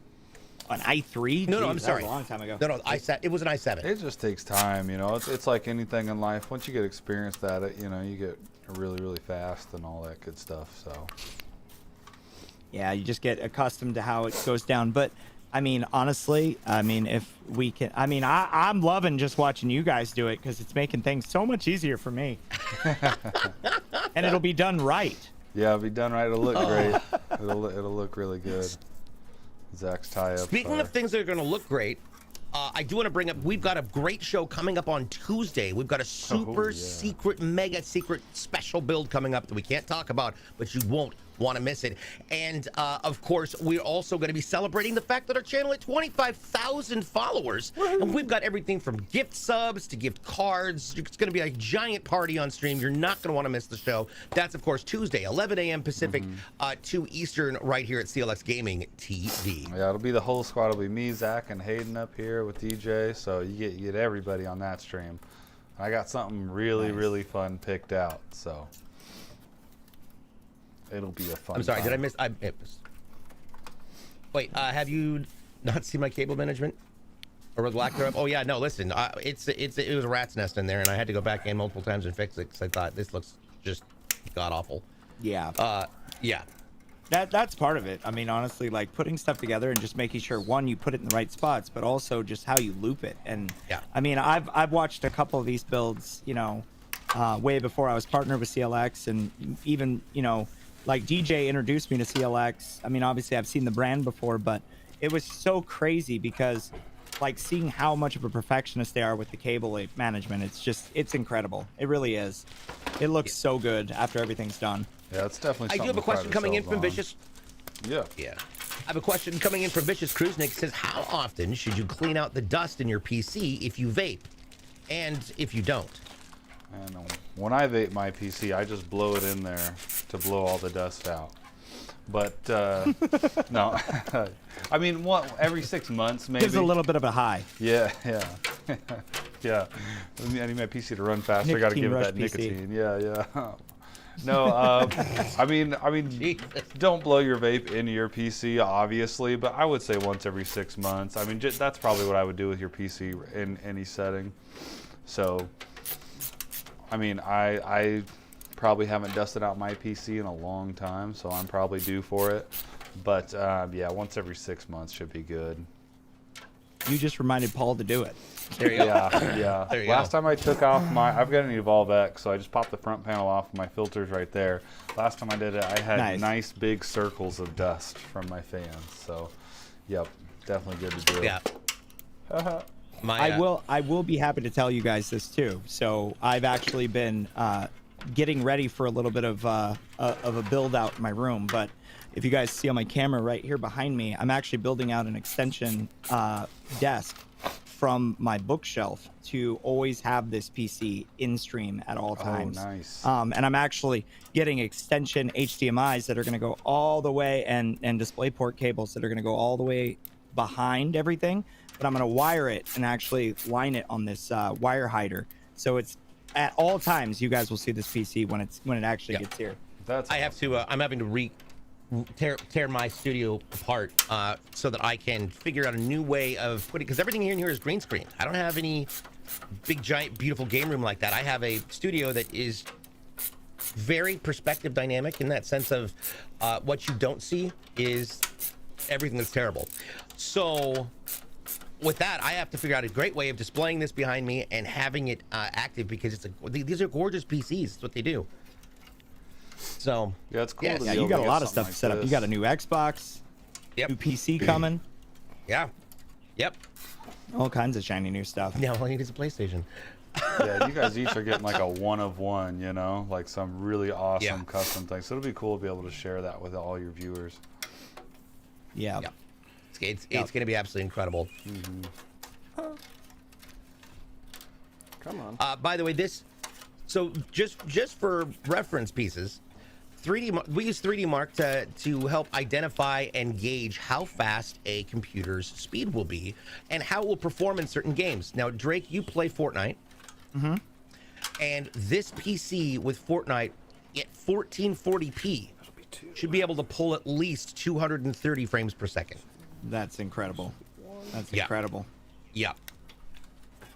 An i3? No, Jeez, I'm sorry. That was a long time ago. No, it was an i7. It just takes time, you know. It's like anything in life. Once you get experienced at it, you know, you get really, really fast and all that good stuff. So yeah, you just get accustomed to how it goes down. But I mean, honestly, I mean, if we can, I mean, I'm loving just watching you guys do it, because it's making things so much easier for me. And it'll be done right. yeah, it'll be done right. It'll look great. It'll look really good. Zach's tie-up. Speaking of things that are going to look great, I do want to bring up, we've got a great show coming up on Tuesday. We've got a super secret, mega secret special build coming up that we can't talk about, but you won't want to miss it. And of course, we're also going to be celebrating the fact that our channel hit 25,000 followers. And we've got everything from gift subs to gift cards. It's going to be a giant party on stream. You're not going to want to miss the show. That's, of course, Tuesday, 11 a.m. Pacific, 2 Eastern, right here at CLX Gaming TV. Yeah, it'll be the whole squad. It'll be me, Zach, and Hayden up here with DJ. So you get everybody on that stream. I got something really, Nice. really fun picked out, so it'll be a fun I'm sorry, time. did I miss? Wait, have you not seen my cable management? Or the lack thereof? Oh yeah, no, listen, it was a rat's nest in there, and I had to go back in multiple times and fix it because I thought this looks just god-awful. Yeah. Yeah. That's part of it. I mean, honestly, like putting stuff together and just making sure, one, you put it in the right spots, but also just how you loop it. And Yeah. I mean, I've watched a couple of these builds, you know, way before I was partnered with CLX, and even, you know, like DJ introduced me to CLX. I mean, obviously I've seen the brand before, but it was so crazy because like seeing how much of a perfectionist they are with the cable management, it's incredible. It really is. It looks so good after everything's done. Yeah, it's definitely. I do have a question coming in from Vicious. Vicious. Yeah. I have a question coming in from Vicious Kruznik. Says, how often should you clean out the dust in your PC if you vape, and if you don't? And when I vape my PC, I just blow it in there to blow all the dust out. But no, I mean, every 6 months maybe. Gives a little bit of a high. Yeah, yeah, yeah. I need my PC to run faster. I got to give it that PC. nicotine. Yeah, yeah. No, I mean, don't blow your vape into your PC, obviously, but I would say once every 6 months. I mean, that's probably what I would do with your PC in any setting. So, I mean, I probably haven't dusted out my PC in a long time, so I'm probably due for it. But yeah, once every 6 months should be good. You just reminded Paul to do it. There you go. Yeah, yeah. There you Last go. time I took off I've got an Evolve X, so I just popped the front panel off. My filter's right there. Last time I did it, I had nice big circles of dust from my fans. So, yep, definitely good to do. Yeah. I will be happy to tell you guys this too. So I've actually been getting ready for a little bit of a build out in my room. But if you guys see on my camera right here behind me, I'm actually building out an extension desk from my bookshelf to always have this PC in stream at all times. Oh, nice. And I'm actually getting extension HDMIs that are going to go all the way, and DisplayPort cables that are going to go all the way behind everything. But I'm going to wire it and actually line it on this wire hider. So it's at all times you guys will see this PC when it actually gets here. That's I have to. I'm having to tear my studio apart so that I can figure out a new way of putting, because everything in here is green screen. I don't have any big giant beautiful game room like that. I have a studio that is very perspective dynamic in that sense of what you don't see is everything that's terrible. So with that, I have to figure out a great way of displaying this behind me and having it active, because these are gorgeous PCs. That's what they do. So yeah, it's cool. Yeah, to Yeah, be you able got to a get lot of something stuff like set up. this. You got a new Xbox, new PC coming, yeah, yep. all kinds of shiny new stuff. Now all I need is a PlayStation. Yeah, you guys each are getting like a one of one, you know, like some really awesome custom thing. So it'll be cool to be able to share that with all your viewers. Yeah. Yeah. It's going to be absolutely incredible. Come on. By the way, so just for reference pieces, we use 3D Mark to help identify and gauge how fast a computer's speed will be and how it will perform in certain games. Now, Drake, you play Fortnite. Mm-hmm. And this PC with Fortnite at 1440p should be able to pull at least 230 frames per second. That's incredible. That's incredible. Yeah.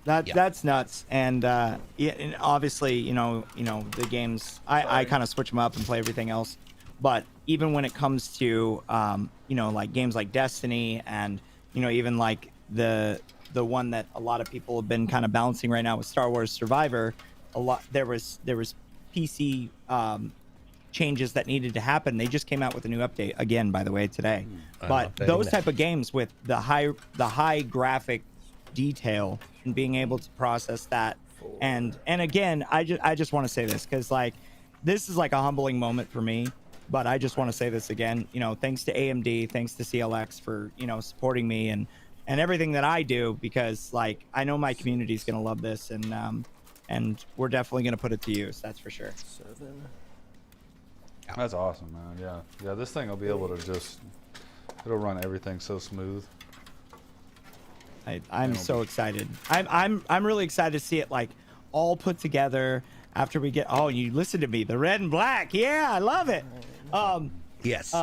That's nuts. And and obviously, you know the games. I kind of switch them up and play everything else. But even when it comes to like games like Destiny and even like the one that a lot of people have been kind of balancing right now with Star Wars Survivor, there was PC changes that needed to happen. They just came out with a new update again, by the way, today. But those type of games with the high graphic detail and being able to process that, and again, I just want to say this because like this is like a humbling moment for me. But I just want to say this again. Thanks to AMD, thanks to CLX for supporting me and everything that I do, because like I know my community is gonna love this, and we're definitely gonna put it to use. That's for sure. 7. That's awesome, man. Yeah. This thing will be able to it'll run everything so smooth. I'm so excited. I'm really excited to see it like all put together after we get. Oh, you listen to me, the red and black. Yeah, I love it. Yes.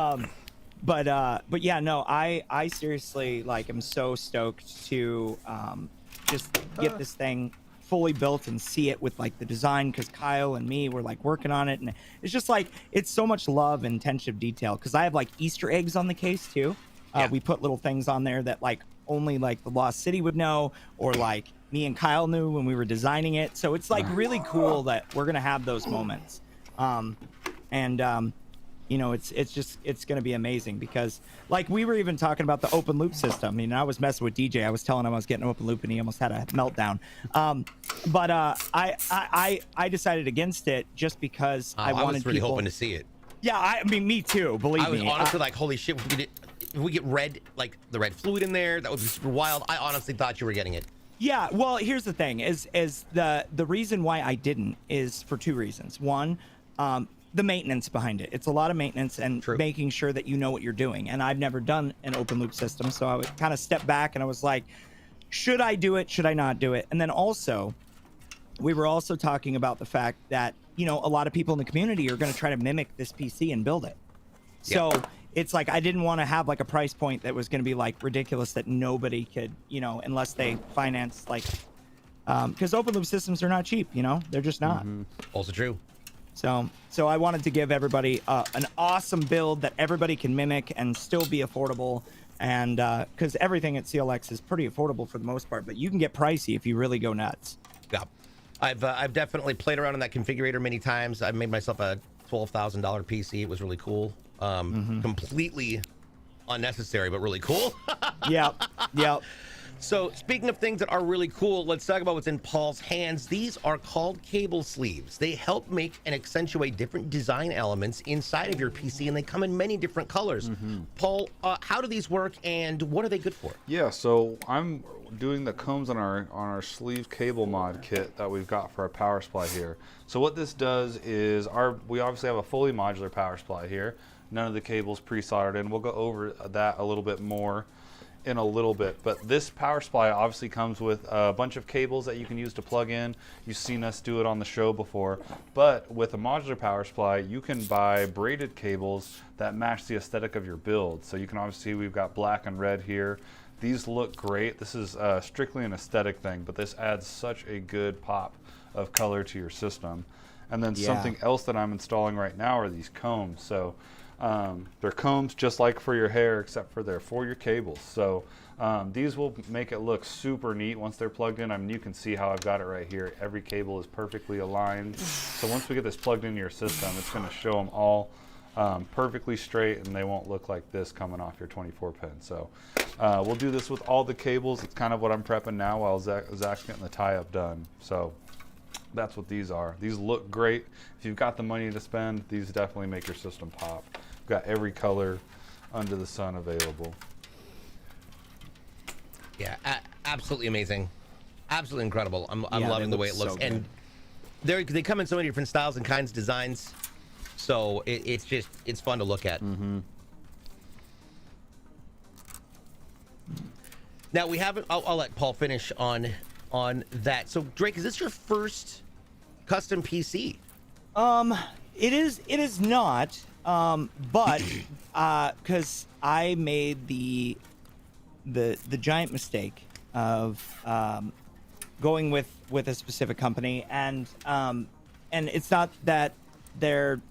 But yeah, no, I seriously like am so stoked to just get this thing fully built and see it with like the design, because Kyle and me were like working on it, and it's just like it's so much love and attention to detail, because I have like Easter eggs on the case too. We put little things on there that like only like the Lost City would know, or like me and Kyle knew when we were designing it. So it's like really cool that we're gonna have those moments. You know, it's going to be amazing, because like we were even talking about the open loop system. I mean, I was messing with DJ. I was telling him I was getting open loop and he almost had a meltdown. But I decided against it just because I wanted was really people... hoping to see it. Yeah, I mean, me too, believe me. I was honestly like, holy shit, if we get red, like the red fluid in there, that would be super wild. I honestly thought you were getting it. Yeah, well, here's the thing, is the reason why I didn't is for two reasons. One, the maintenance behind it. It's a lot of maintenance and making sure that you know what you're doing. And I've never done an open loop system, so I would kind of step back and I was like, should I do it? Should I not do it? And then also, we were also talking about the fact that, you know, a lot of people in the community are going to try to mimic this PC and build it. So it's like, I didn't want to have like a price point that was going to be like ridiculous that nobody could, you know, unless they finance like, because open loop systems are not cheap, you know, they're just not. Also true. So I wanted to give everybody an awesome build that everybody can mimic and still be affordable. And because everything at CLX is pretty affordable for the most part, but you can get pricey if you really go nuts. Yeah, I've definitely played around in that configurator many times. I made myself a $12,000 PC. It was really cool. Completely unnecessary, but really cool. Yeah. So speaking of things that are really cool, let's talk about what's in Paul's hands. These are called cable sleeves. They help make and accentuate different design elements inside of your PC, and they come in many different colors. Paul, how do these work, and what are they good for? Yeah, so I'm doing the combs on our sleeve cable mod kit that we've got for our power supply here. So what this does is we obviously have a fully modular power supply here. None of the cables pre-soldered in. We'll go over that a little bit more in a little bit, but this power supply obviously comes with a bunch of cables that you can use to plug in. You've seen us do it on the show before, but with a modular power supply, you can buy braided cables that match the aesthetic of your build. So you can obviously see we've got black and red here. These look great. This is strictly an aesthetic thing, but this adds such a good pop of color to your system. And then something else that I'm installing right now are these combs. So they're combs just like for your hair, except for they're for your cables. So these will make it look super neat once they're plugged in. I mean, you can see how I've got it right here. Every cable is perfectly aligned. So once we get this plugged into your system, it's going to show them all perfectly straight, and they won't look like this coming off your 24 pin. So we'll do this with all the cables. It's kind of what I'm prepping now while Zach's getting the tie-up done. So that's what these are. These look great. If you've got the money to spend, these definitely make your system pop. We've got every color under the sun available. Yeah, absolutely amazing. Absolutely incredible. I'm loving the way it looks. So and they come in so many different styles and kinds of designs. So it's fun to look at. Now we haven't, I'll let Paul finish on that. So Drake, is this your first custom PC? It is not, but because I made the giant mistake of going with a specific company, and it's not that they're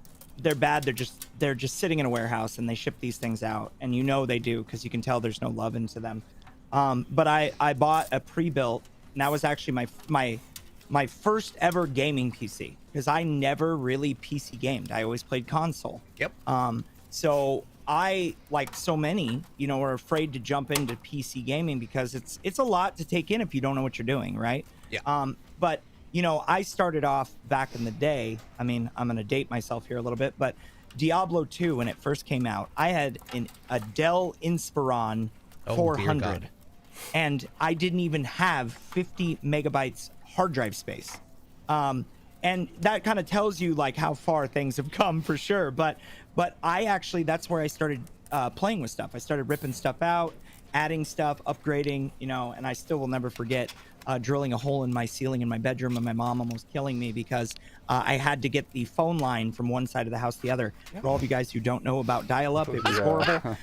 bad. They're just sitting in a warehouse and they ship these things out, and you know they do because you can tell there's no love into them. But I bought a pre-built, and that was actually my first ever gaming PC, because I never really PC gamed. I always played console. Yep. So I, like so many, you know, are afraid to jump into PC gaming because it's a lot to take in if you don't know what you're doing, right? Yeah. But you know, I started off back in the day. I mean, I'm gonna date myself here a little bit, but Diablo 2, when it first came out, I had a Dell Inspiron 400, and I didn't even have 50 megabytes hard drive space. And that kind of tells you like how far things have come for sure. But I actually, that's where I started playing with stuff. I started ripping stuff out, adding stuff, upgrading, you know, and I still will never forget drilling a hole in my ceiling in my bedroom, and my mom almost killing me because I had to get the phone line from one side of the house to the other. For all of you guys who don't know about dial-up, it was horrible.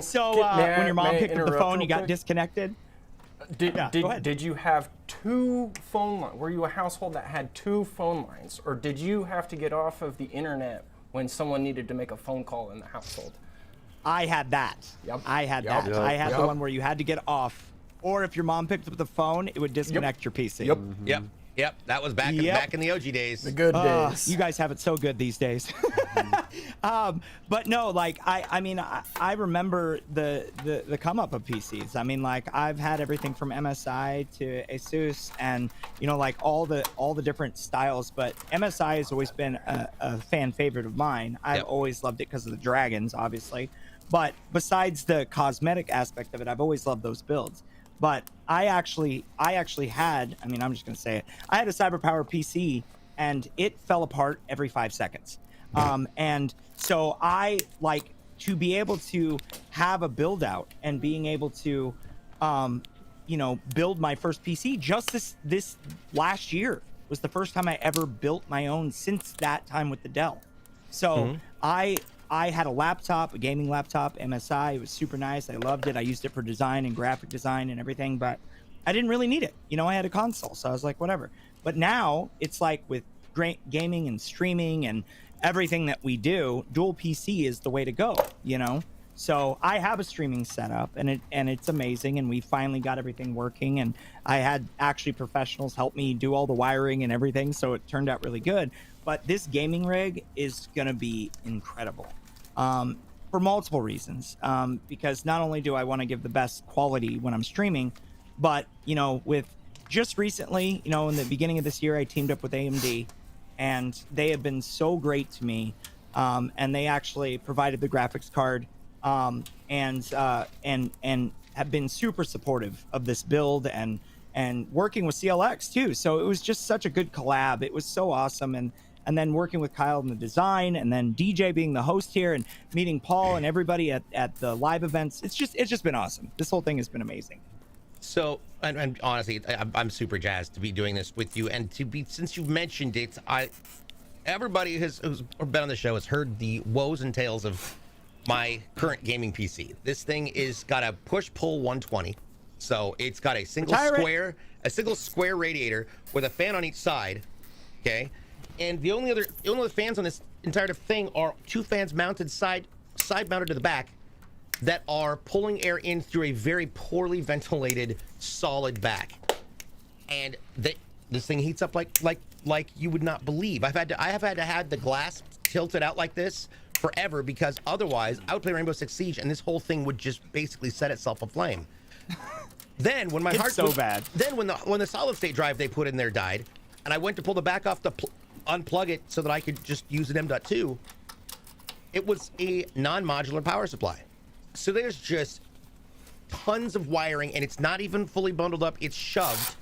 So when your mom picked up the phone, you got disconnected. Did you have 2 phone lines? Were you a household that had 2 phone lines, or did you have to get off of the internet when someone needed to make a phone call in the household? I had that. Yep. I had that. Yep. I had the one where you had to get off, or if your mom picked up the phone, it would disconnect your PC. Yep. Yep. That was back in the OG days. The good days. You guys have it so good these days. But no, like I mean, I remember the come up of PCs. I mean, like I've had everything from MSI to ASUS, and you know, like all the different styles. But MSI has always been a fan favorite of mine. I've always loved it because of the dragons, obviously. But besides the cosmetic aspect of it, I've always loved those builds. But I actually had, I mean, I'm just going to say it. I had a CyberPower PC, and it fell apart every 5 seconds. And so I like to be able to have a build out and being able to, you know, build my first PC. Just this last year was the first time I ever built my own since that time with the Dell. So I had a laptop, a gaming laptop, MSI. It was super nice. I loved it. I used it for design and graphic design and everything, but I didn't really need it. You know, I had a console, so I was like, whatever. But now it's like with great gaming and streaming and everything that we do, dual PC is the way to go, you know? So I have a streaming setup, and it's amazing, and we finally got everything working, and I had actually professionals help me do all the wiring and everything, so it turned out really good. But this gaming rig is going to be incredible. For multiple reasons, because not only do I want to give the best quality when I'm streaming, but you know, with just recently, you know, in the beginning of this year, I teamed up with AMD, and they have been so great to me, and they actually provided the graphics card, and have been super supportive of this build and working with CLX too. So it was just such a good collab. It was so awesome, and then working with Kyle in the design, and then DJ being the host here, and meeting Paul and everybody at the live events. It's just been awesome. This whole thing has been amazing. So, and honestly, I'm super jazzed to be doing this with you, and since you've mentioned it, everybody who's been on the show has heard the woes and tales of my current gaming PC. This thing is got a push-pull 120, so it's got a single square radiator with a fan on each side. Okay. And the only other fans on this entire thing are 2 fans mounted side mounted to the back that are pulling air in through a very poorly ventilated solid back. And this thing heats up like you would not believe. I have had to have the glass tilted out like this forever, because otherwise I would play Rainbow Six Siege and this whole thing would just basically set itself aflame. Then when my heart bad. Then when the solid state drive they put in there died, and I went to pull the back off to unplug it so that I could just use an M.2, it was a non-modular power supply. So there's just tons of wiring, and it's not even fully bundled up. It's shoved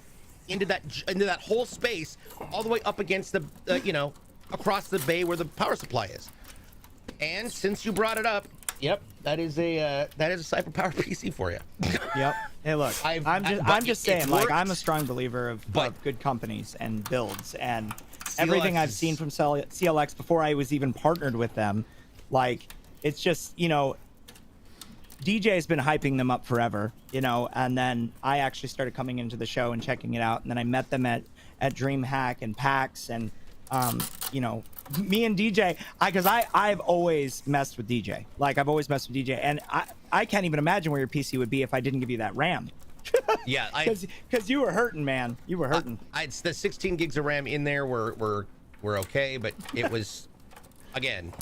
into that whole space, all the way up against the you know, across the bay where the power supply is. And since you brought it up, yep, that is a CyberPower PC for you. Yep. Hey, look, I'm just saying, like, I'm a strong believer of good companies and builds, and everything I've seen from CLX before I was even partnered with them, like, it's just, you know, DJ has been hyping them up forever, you know, and then I actually started coming into the show and checking it out, and then I met them at DreamHack and PAX, and you know, me and DJ, because I've always messed with DJ. Like, I've always messed with DJ, and I can't even imagine where your PC would be if I didn't give you that RAM. Yeah, because you were hurting, man. You were hurting. It's the 16 gigs of RAM in there were okay, but it was, again,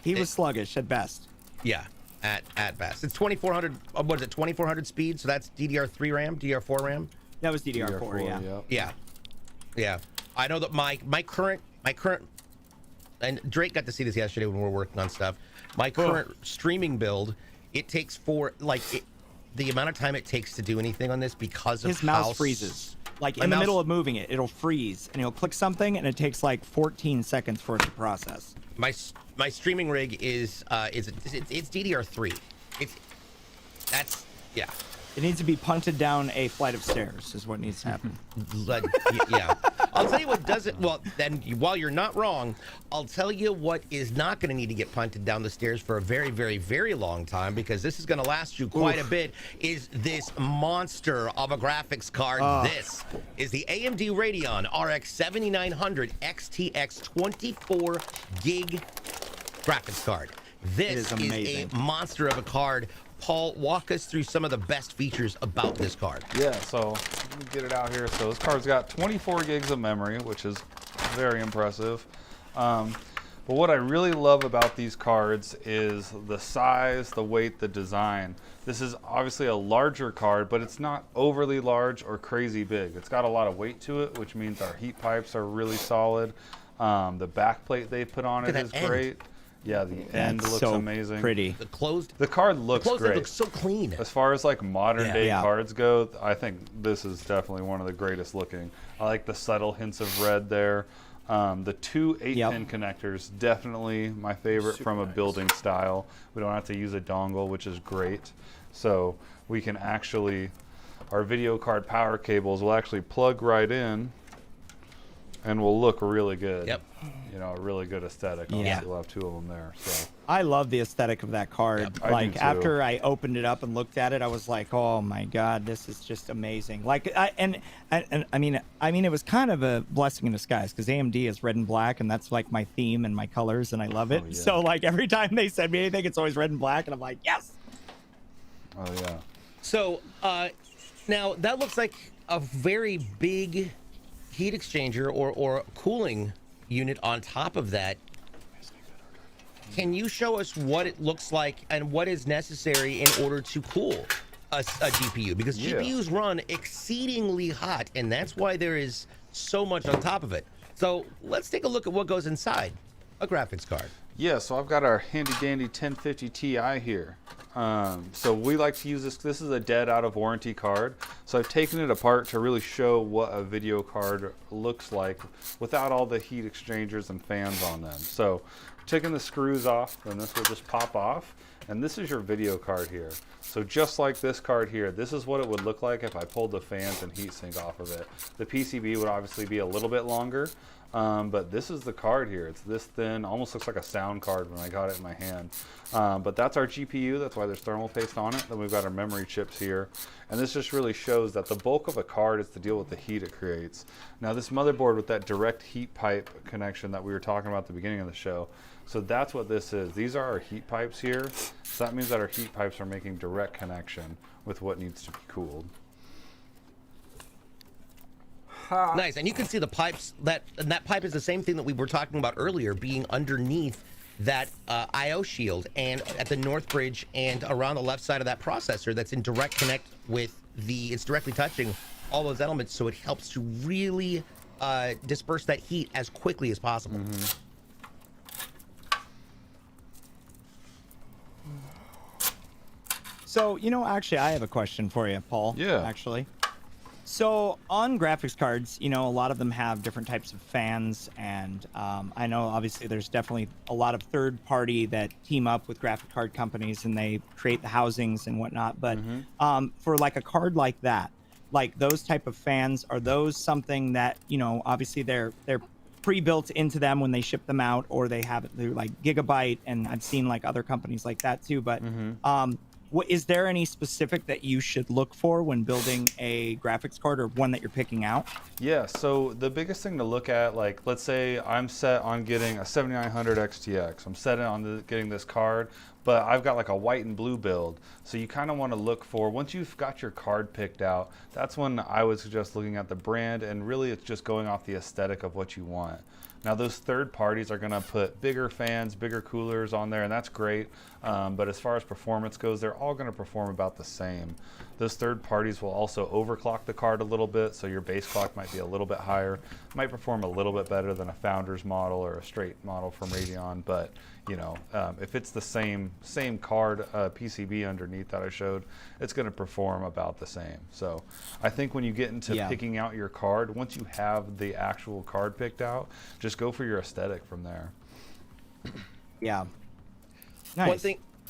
he was sluggish at best. Yeah, at best. It's 2400. What is it? 2400 speed. So that's DDR3 RAM, DDR4 RAM. That was DDR4, yeah. Yeah. I know that my current, and Drake got to see this yesterday when we were working on stuff. My current streaming build, it takes the amount of time it takes to do anything on this, because of his mouse freezes. Like, in the middle of moving it, it'll freeze, and he'll click something, and it takes like 14 seconds for it to process. My streaming rig is it's DDR3. It needs to be punted down a flight of stairs is what needs to happen. Yeah. I'll tell you what doesn't. Well, then while you're not wrong, I'll tell you what is not going to need to get punted down the stairs for a very, very, very long time, because this is going to last you quite a bit, is this monster of a graphics card. This is the AMD Radeon RX 7900 XTX 24 gig graphics card. This is a monster of a card. Paul, walk us through some of the best features about this card. Yeah, so let me get it out here. So this card's got 24 gigs of memory, which is very impressive. But what I really love about these cards is the size, the weight, the design. This is obviously a larger card, but it's not overly large or crazy big. It's got a lot of weight to it, which means our heat pipes are really solid. The back plate they put on it is great. Yeah, the end looks so amazing. Pretty. The card looks great. It looks so clean. As far as like modern day cards go, I think this is definitely one of the greatest looking. I like the subtle hints of red there. The two 8-pin connectors, definitely my favorite from a building style. We don't have to use a dongle, which is great. So we can actually, our video card power cables will actually plug right in and will look really good. Yep. You know, a really good aesthetic. Obviously, we'll have two of them there. So I love the aesthetic of that card. Yep, like after I opened it up and looked at it, I was like, "Oh my God, this is just amazing!" Like, I mean, it was kind of a blessing in disguise, because AMD is red and black, and that's like my theme and my colors, and I love it. So like every time they send me anything, it's always red and black, and I'm like, yes. Oh yeah. So now that looks like a very big heat exchanger or cooling unit on top of that. Can you show us what it looks like and what is necessary in order to cool a GPU? Because GPUs run exceedingly hot, and that's why there is so much on top of it. So let's take a look at what goes inside a graphics card. Yeah, so I've got our handy dandy 1050 Ti here. So we like to use this. This is a dead out of warranty card. So I've taken it apart to really show what a video card looks like without all the heat exchangers and fans on them. So taking the screws off, and this will just pop off. And this is your video card here. So just like this card here, this is what it would look like if I pulled the fans and heatsink off of it. The PCB would obviously be a little bit longer, but this is the card here. It's this thin, almost looks like a sound card when I got it in my hand. But that's our GPU, that's why there's thermal paste on it. Then we've got our memory chips here. And this just really shows that the bulk of a card is to deal with the heat it creates. Now this motherboard with that direct heat pipe connection that we were talking about at the beginning of the show, so that's what this is. These are our heat pipes here. So that means that our heat pipes are making direct connection with what needs to be cooled. Nice, and you can see the pipes, that pipe is the same thing that we were talking about earlier, being underneath that I/O shield and at the north bridge and around the left side of that processor that's in direct connect with it's directly touching all those elements, so it helps to really disperse that heat as quickly as possible. So, you know, actually, I have a question for you, Paul. Yeah. Actually. So on graphics cards, you know, a lot of them have different types of fans, and I know obviously there's definitely a lot of third party that team up with graphic card companies and they create the housings and whatnot. But for like a card like that, like those type of fans, are those something that, you know, obviously they're pre-built into them when they ship them out, or they're like Gigabyte, and I've seen like other companies like that too. But is there any specific that you should look for when building a graphics card, or one that you're picking out? Yeah, so the biggest thing to look at, like, let's say I'm set on getting a 7900 XTX. I'm set on getting this card, but I've got like a white and blue build. So you kind of want to look for, once you've got your card picked out, that's when I would suggest looking at the brand, and really it's just going off the aesthetic of what you want. Now those third parties are going to put bigger fans, bigger coolers on there, and that's great. But as far as performance goes, they're all going to perform about the same. Those third parties will also overclock the card a little bit, so your base clock might be a little bit higher. Might perform a little bit better than a Founders model or a straight model from Radeon, but you know, if it's the same card PCB underneath that I showed, it's going to perform about the same. So I think when you get into picking out your card, once you have the actual card picked out, just go for your aesthetic from there. Yeah. Nice.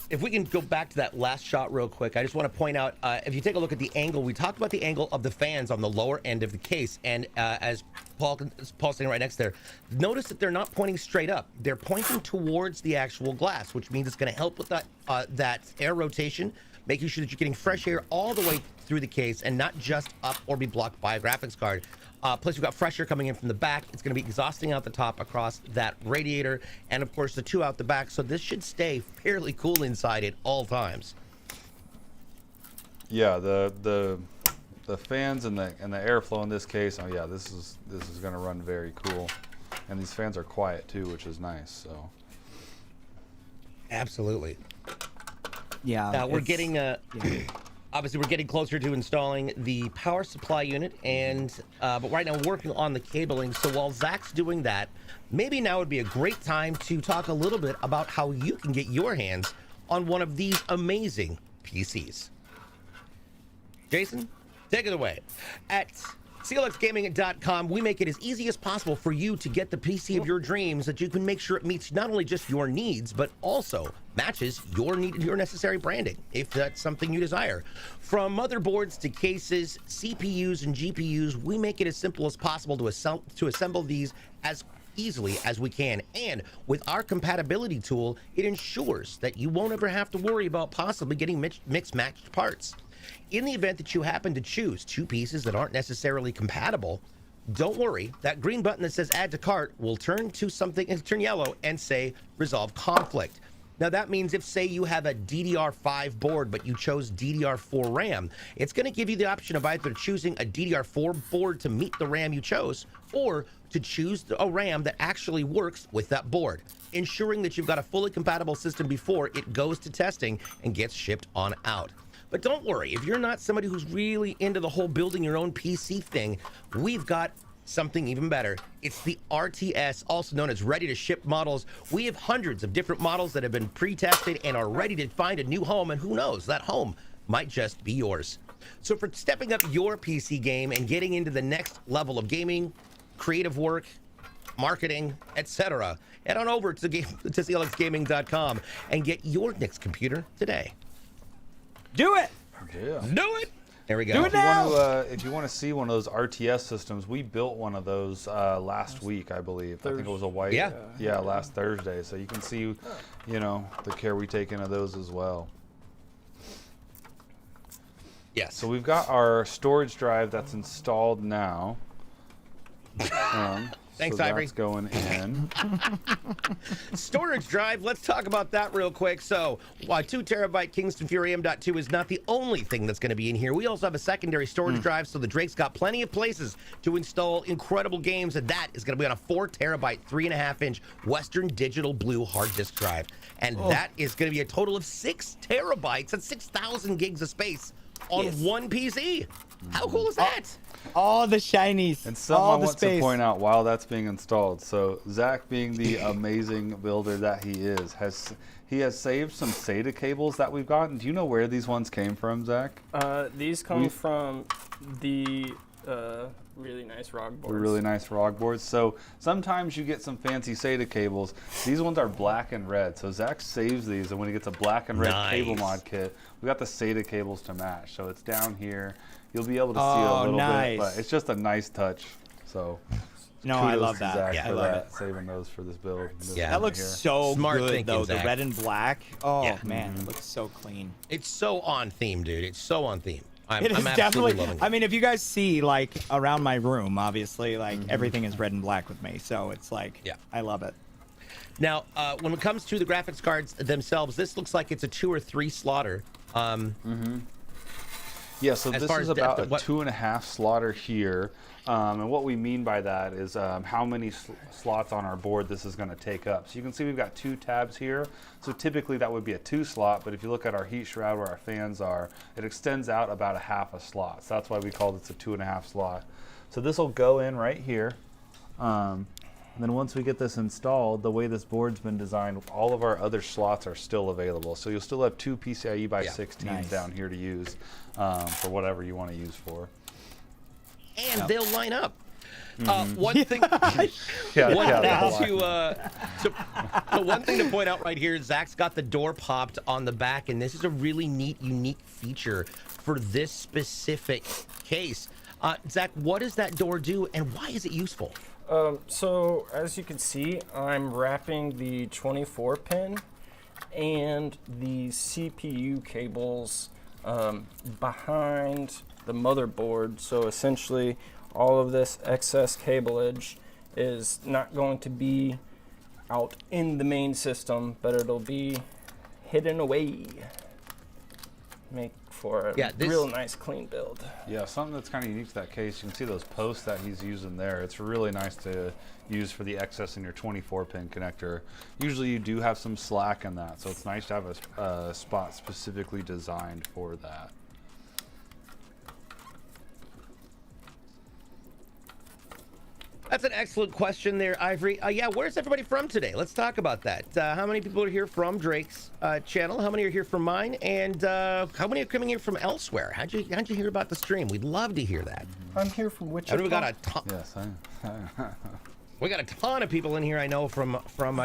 if we can go back to that last shot real quick, I just want to point out, if you take a look at the angle, we talked about the angle of the fans on the lower end of the case, and as Paul's sitting right next there, notice that they're not pointing straight up. They're pointing towards the actual glass, which means it's going to help with that air rotation, making sure that you're getting fresh air all the way through the case and not just up or be blocked by a graphics card. Plus, we've got fresh air coming in from the back. It's going to be exhausting out the top across that radiator, and of course the two out the back. So this should stay fairly cool inside at all times. Yeah, the fans and the airflow in this case. Oh yeah, this is going to run very cool, and these fans are quiet too, which is nice. So absolutely. Yeah. Now we're getting obviously we're getting closer to installing the power supply unit, and but right now we're working on the cabling. So while Zach's doing that, maybe now would be a great time to talk a little bit about how you can get your hands on one of these amazing PCs. Jason, take it away. At CLXgaming.com, we make it as easy as possible for you to get the PC of your dreams, that you can make sure it meets not only just your needs, but also matches your necessary branding, if that's something you desire. From motherboards to cases, CPUs and GPUs, we make it as simple as possible to assemble these as easily as we can. And with our compatibility tool, it ensures that you won't ever have to worry about possibly getting mixed matched parts. In the event that you happen to choose two pieces that aren't necessarily compatible, don't worry. That green button that says add to cart will turn yellow and say resolve conflict. Now that means if, say, you have a DDR5 board but you chose DDR4 RAM, it's going to give you the option of either choosing a DDR4 board to meet the RAM you chose, or to choose a RAM that actually works with that board, ensuring that you've got a fully compatible system before it goes to testing and gets shipped on out. But don't worry, if you're not somebody who's really into the whole building your own PC thing, we've got something even better. It's the RTS, also known as ready to ship models. We have hundreds of different models that have been pre-tested and are ready to find a new home, and who knows, that home might just be yours. So for stepping up your PC game and getting into the next level of gaming, creative work, marketing, etc., head on over to CLXgaming.com and get your next computer today. Do it! yeah. Do it! There we go. Do it now! If you want to see one of those RTS systems, we built one of those last week, I believe. I think it was a white. Yeah, last Thursday. So you can see, you know, the care we take into those as well. Yes. So we've got our storage drive that's installed now. Thanks, so Ivory. That's going in. Storage drive, let's talk about that real quick. So, 2 terabyte Kingston Fury M.2 is not the only thing that's going to be in here. We also have a secondary storage drive, so the Drake's got plenty of places to install incredible games, and that is going to be on a 4 terabyte, 3.5-inch Western Digital Blue hard disk drive. And that is going to be a total of 6 terabytes. That's 6,000 gigs of space on one PC. How cool is that? All the shinies. And something I want to point out while that's being installed. So Zach, being the amazing builder that he is, has saved some SATA cables that we've gotten. Do you know where these ones came from, Zach? These come from the really nice ROG boards. The really nice ROG boards. So sometimes you get some fancy SATA cables. These ones are black and red. So Zach saves these, and when he gets a black and red cable mod kit, we got the SATA cables to match. So it's down here. You'll be able to see a little bit, but it's just a nice touch. So no, I love that. Zach, yeah, for I love it. Saving those for this build. That looks so Smart good, thinking, though. Zach. The red and black. Oh, man, it looks so clean. It's so on theme, dude. It's so on theme. I'm definitely absolutely loving it. I mean, if you guys see, like, around my room, obviously, like, everything is red and black with me. So it's like, I love it. Now, when it comes to the graphics cards themselves, this looks like it's a 2 or 3 slotter. Yeah, so this is about a 2.5 slotter here. And what we mean by that is how many slots on our board this is going to take up. So you can see we've got 2 tabs here. So typically that would be a 2 slot, but if you look at our heat shroud where our fans are, it extends out about a 1/2 slot. So that's why we call this a 2.5 slot. So this will go in right here. And then once we get this installed, the way this board's been designed, all of our other slots are still available. So you'll still have 2 PCIe by 16s down here to use for whatever you want to use for. And they'll line up. One thing, one thing to point out right here, Zach's got the door popped on the back, and this is a really neat, unique feature for this specific case. Zach, what does that door do, and why is it useful? So as you can see, I'm wrapping the 24 pin and the CPU cables behind the motherboard. So essentially, all of this excess cableage is not going to be out in the main system, but it'll be hidden away. Make for a real nice clean build. Yeah, something that's kind of unique to that case, you can see those posts that he's using there. It's really nice to use for the excess in your 24-pin connector. Usually you do have some slack in that, so it's nice to have a spot specifically designed for that. That's an excellent question there, Ivory. Yeah, where's everybody from today? Let's talk about that. How many people are here from Drake's channel? How many are here from mine? And how many are coming here from elsewhere? How'd you hear about the stream? We'd love to hear that. I'm here from Wichita. We got a ton. Yes, We got a ton of people in here I know from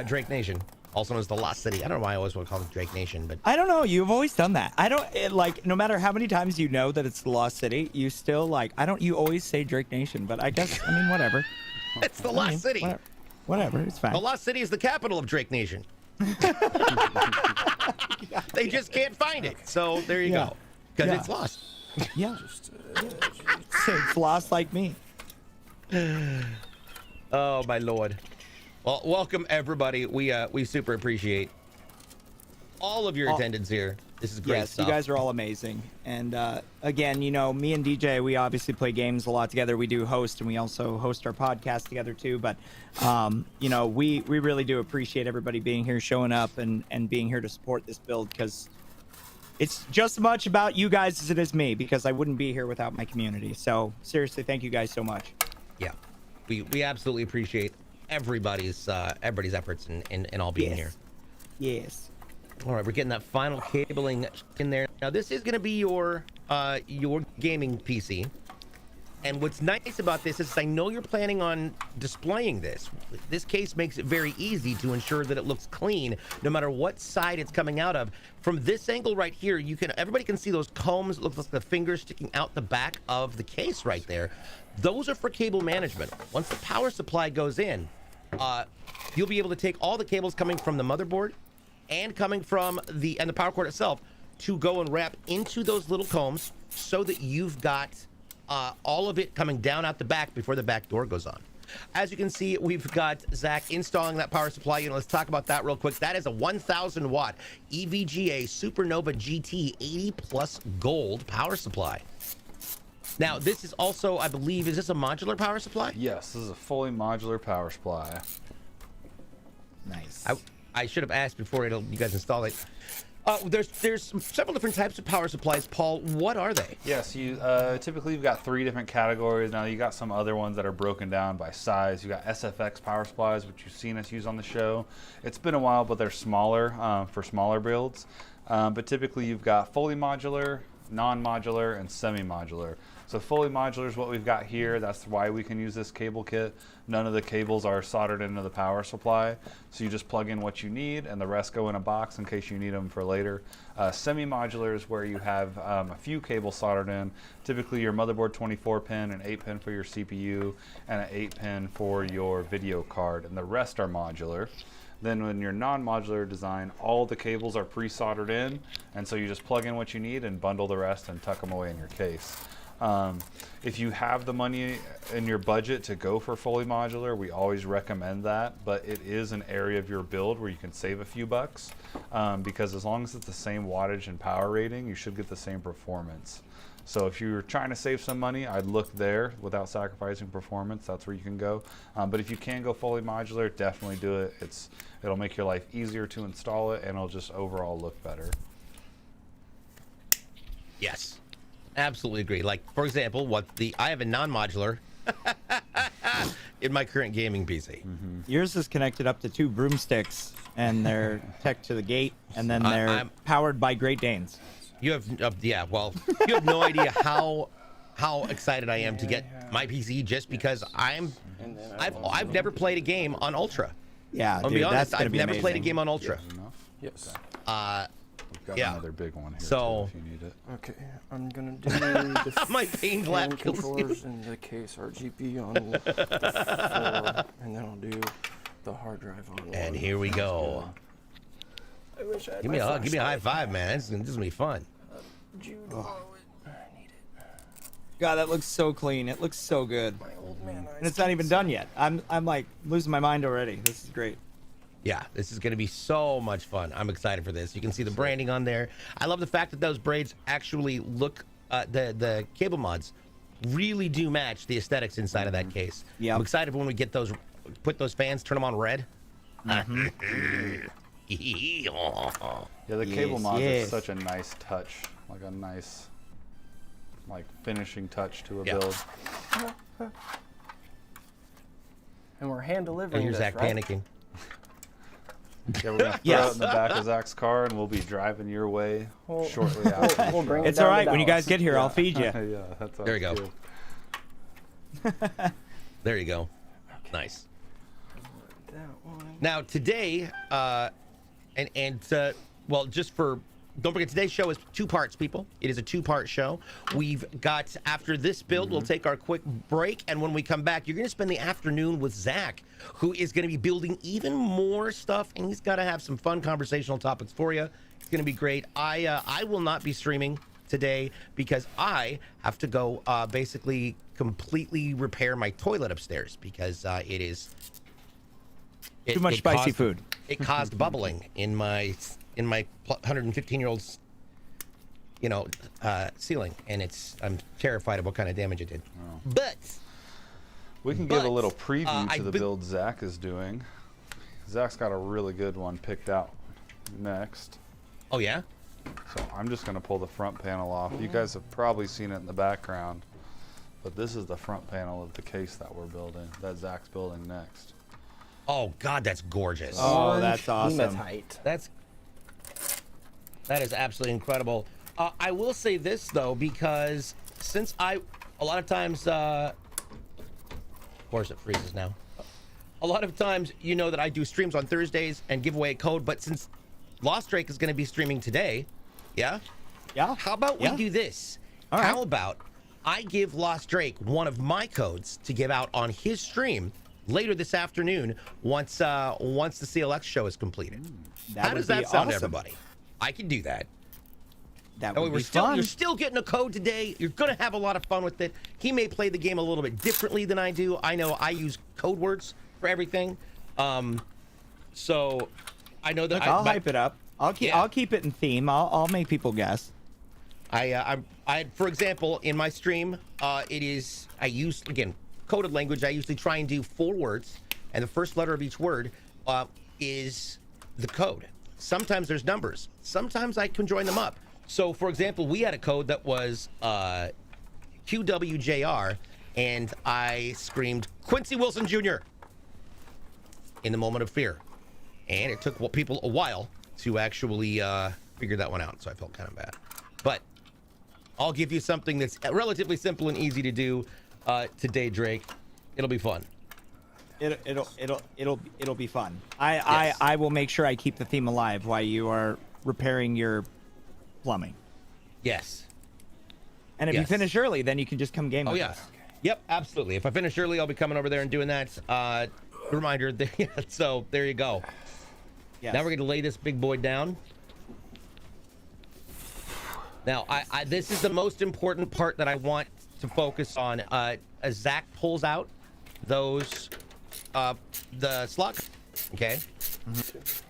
Drake Nation, also known as the Lost City. I don't know why I always want to call it Drake Nation, but I don't know. You've always done that. I don't like. No matter how many times you know that it's the Lost City, you still like. I don't. You always say Drake Nation, but I guess I mean whatever. It's the Lost City. Whatever, it's fine. The Lost City is the capital of Drake Nation. They just can't find it, so there you go. Because it's lost. Yeah. It's lost like me. Oh my lord. Well, welcome everybody. We super appreciate all of your attendance here. This is great stuff. You guys are all amazing. And again, you know, me and DJ, we obviously play games a lot together. We do host, and we also host our podcast together too. But you know, we really do appreciate everybody being here, showing up, and being here to support this build, because it's just as much about you guys as it is me, because I wouldn't be here without my community. So seriously, thank you guys so much. Yeah, we absolutely appreciate everybody's efforts in all being here. Yes. All right, we're getting that final cabling in there. Now, this is going to be your gaming PC. And what's nice about this is I know you're planning on displaying this. This case makes it very easy to ensure that it looks clean, no matter what side it's coming out of. From this angle right here, everybody can see those combs. It looks like the fingers sticking out the back of the case right there. Those are for cable management. Once the power supply goes in, you'll be able to take all the cables coming from the motherboard and coming from the power cord itself to go and wrap into those little combs, so that you've got all of it coming down out the back before the back door goes on. As you can see, we've got Zach installing that power supply unit. Let's talk about that real quick. That is a 1,000 watt EVGA Supernova GT 80 plus gold power supply. Now, this is also, I believe, is this a modular power supply? Yes, this is a fully modular power supply. Nice. I should have asked before you guys install it. There's several different types of power supplies. Paul, what are they? Yes, you typically you've got 3 different categories. Now you got some other ones that are broken down by size. You got SFX power supplies, which you've seen us use on the show. It's been a while, but they're smaller for smaller builds. But typically you've got fully modular, non-modular, and semi-modular. So fully modular is what we've got here. That's why we can use this cable kit. None of the cables are soldered into the power supply. So you just plug in what you need, and the rest go in a box in case you need them for later. Semi-modular is where you have a few cables soldered in. Typically your motherboard 24-pin, an 8-pin for your CPU, and an 8-pin for your video card. And the rest are modular. Then when you're non-modular design, all the cables are pre-soldered in, and so you just plug in what you need and bundle the rest and tuck them away in your case. If you have the money in your budget to go for fully modular, we always recommend that, but it is an area of your build where you can save a few bucks, because as long as it's the same wattage and power rating, you should get the same performance. So if you're trying to save some money, I'd look there without sacrificing performance. That's where you can go. But if you can go fully modular, definitely do it. It'll make your life easier to install it, and it'll just overall look better. Yes, absolutely agree. Like, for example, I have a non-modular in my current gaming PC. Mm-hmm. Yours is connected up to 2 broomsticks, and they're teched to the gate, and then they're powered by Great Danes. You have, yeah, well, you have no idea how how excited I am to get my PC just because I've never played a game on Ultra. Yeah, I'll dude, be honest, that's gonna I've be never played a amazing. game on Ultra. Yes. We've got Yeah. another big one here So- too, if you need it. Okay, I'm gonna do the My pain lap fan kills you. controllers in the case RGB on the floor, and then I'll do the hard drive on And one. here we go. I wish I had Give me a my hug. Give me a high flashlight. five, man. This is gonna be fun. Jude, I need it. God, that looks so clean. It looks so good. My old man eyes And it's not even done yet. I'm like losing my mind already. This is great. Yeah, this is going to be so much fun. I'm excited for this. You can see the branding on there. I love the fact that those braids actually look, the cable mods really do match the aesthetics inside of that case. Yeah. I'm excited for when we get those, put those fans, turn them on red. Yeah, the cable Yes, mods yes. are such a nice touch, like a nice, like finishing touch to a Yeah. build. And we're hand And delivering here's this, Zach right? panicking. Yeah, we're gonna throw Yes. it in the back of Zach's car, and we'll be driving your way We'll- shortly after. we'll bring it It's down all to right. When you Dallas. guys get here, I'll feed you. Yeah, that's There you go. good. There you go. Nice. That one. Now today, well, just for, don't forget today's show is 2 parts, people. It is a 2-part show. We've got, after this build, we'll take our quick break, and when we come back, you're going to spend the afternoon with Zach, who is going to be building even more stuff, and he's got to have some fun conversational topics for you. It's going to be great. I will not be streaming today because I have to go basically completely repair my toilet upstairs because it is Too much spicy food. It caused bubbling in my 115-year-old's ceiling, and I'm terrified of what kind of damage it did. Oh. But We can give a But, little preview I've to the been- build Zach is doing. Zach's got a really good one picked out next. oh yeah, So I'm just going to pull the front panel off. You guys have probably seen it in the background, but this is the front panel of the case that we're building, that Zach's building next. oh god, that's gorgeous. Oh, that's awesome. Hematite. That is absolutely incredible. I will say this though, because since a lot of times, of course it freezes now. A lot of times, you know that I do streams on Thursdays and give away a code, but since TheLostDrake is going to be streaming today, yeah? Yeah. How about we Yeah. do this? All right. How about I give TheLostDrake one of my codes to give out on his stream later this afternoon once the CLX show is completed. How would does that be sound, awesome. everybody? I can do that. That Oh, would we're be still, fun. you're still getting a code today. You're going to have a lot of fun with it. He may play the game a little bit differently than I do. I know I use code words for everything. So I know that Look, I'll hype it up. I'll keep it in theme. I'll make people guess. I for example, in my stream, I use, again, coded language. I usually try and do 4 words, and the first letter of each word is the code. Sometimes there's numbers. Sometimes I can join them up. So, for example, we had a code that was QWJR, and I screamed Quincy Wilson Jr. in the moment of fear. And it took people a while to actually figure that one out, so I felt kind of bad. But I'll give you something that's relatively simple and easy to do today, Drake. It'll be fun. It'll be fun. Yes. I will make sure I keep the theme alive while you are repairing your plumbing. Yes. And if you Yes. finish early, then you can just come game Oh with yeah. us. Yep, absolutely. If I finish early, I'll be coming over there and doing that. Reminder. So there you go. Yes. Now we're going to lay this big boy down. Now, this is the most important part that I want to focus on. As Zach pulls out those, the slot, okay?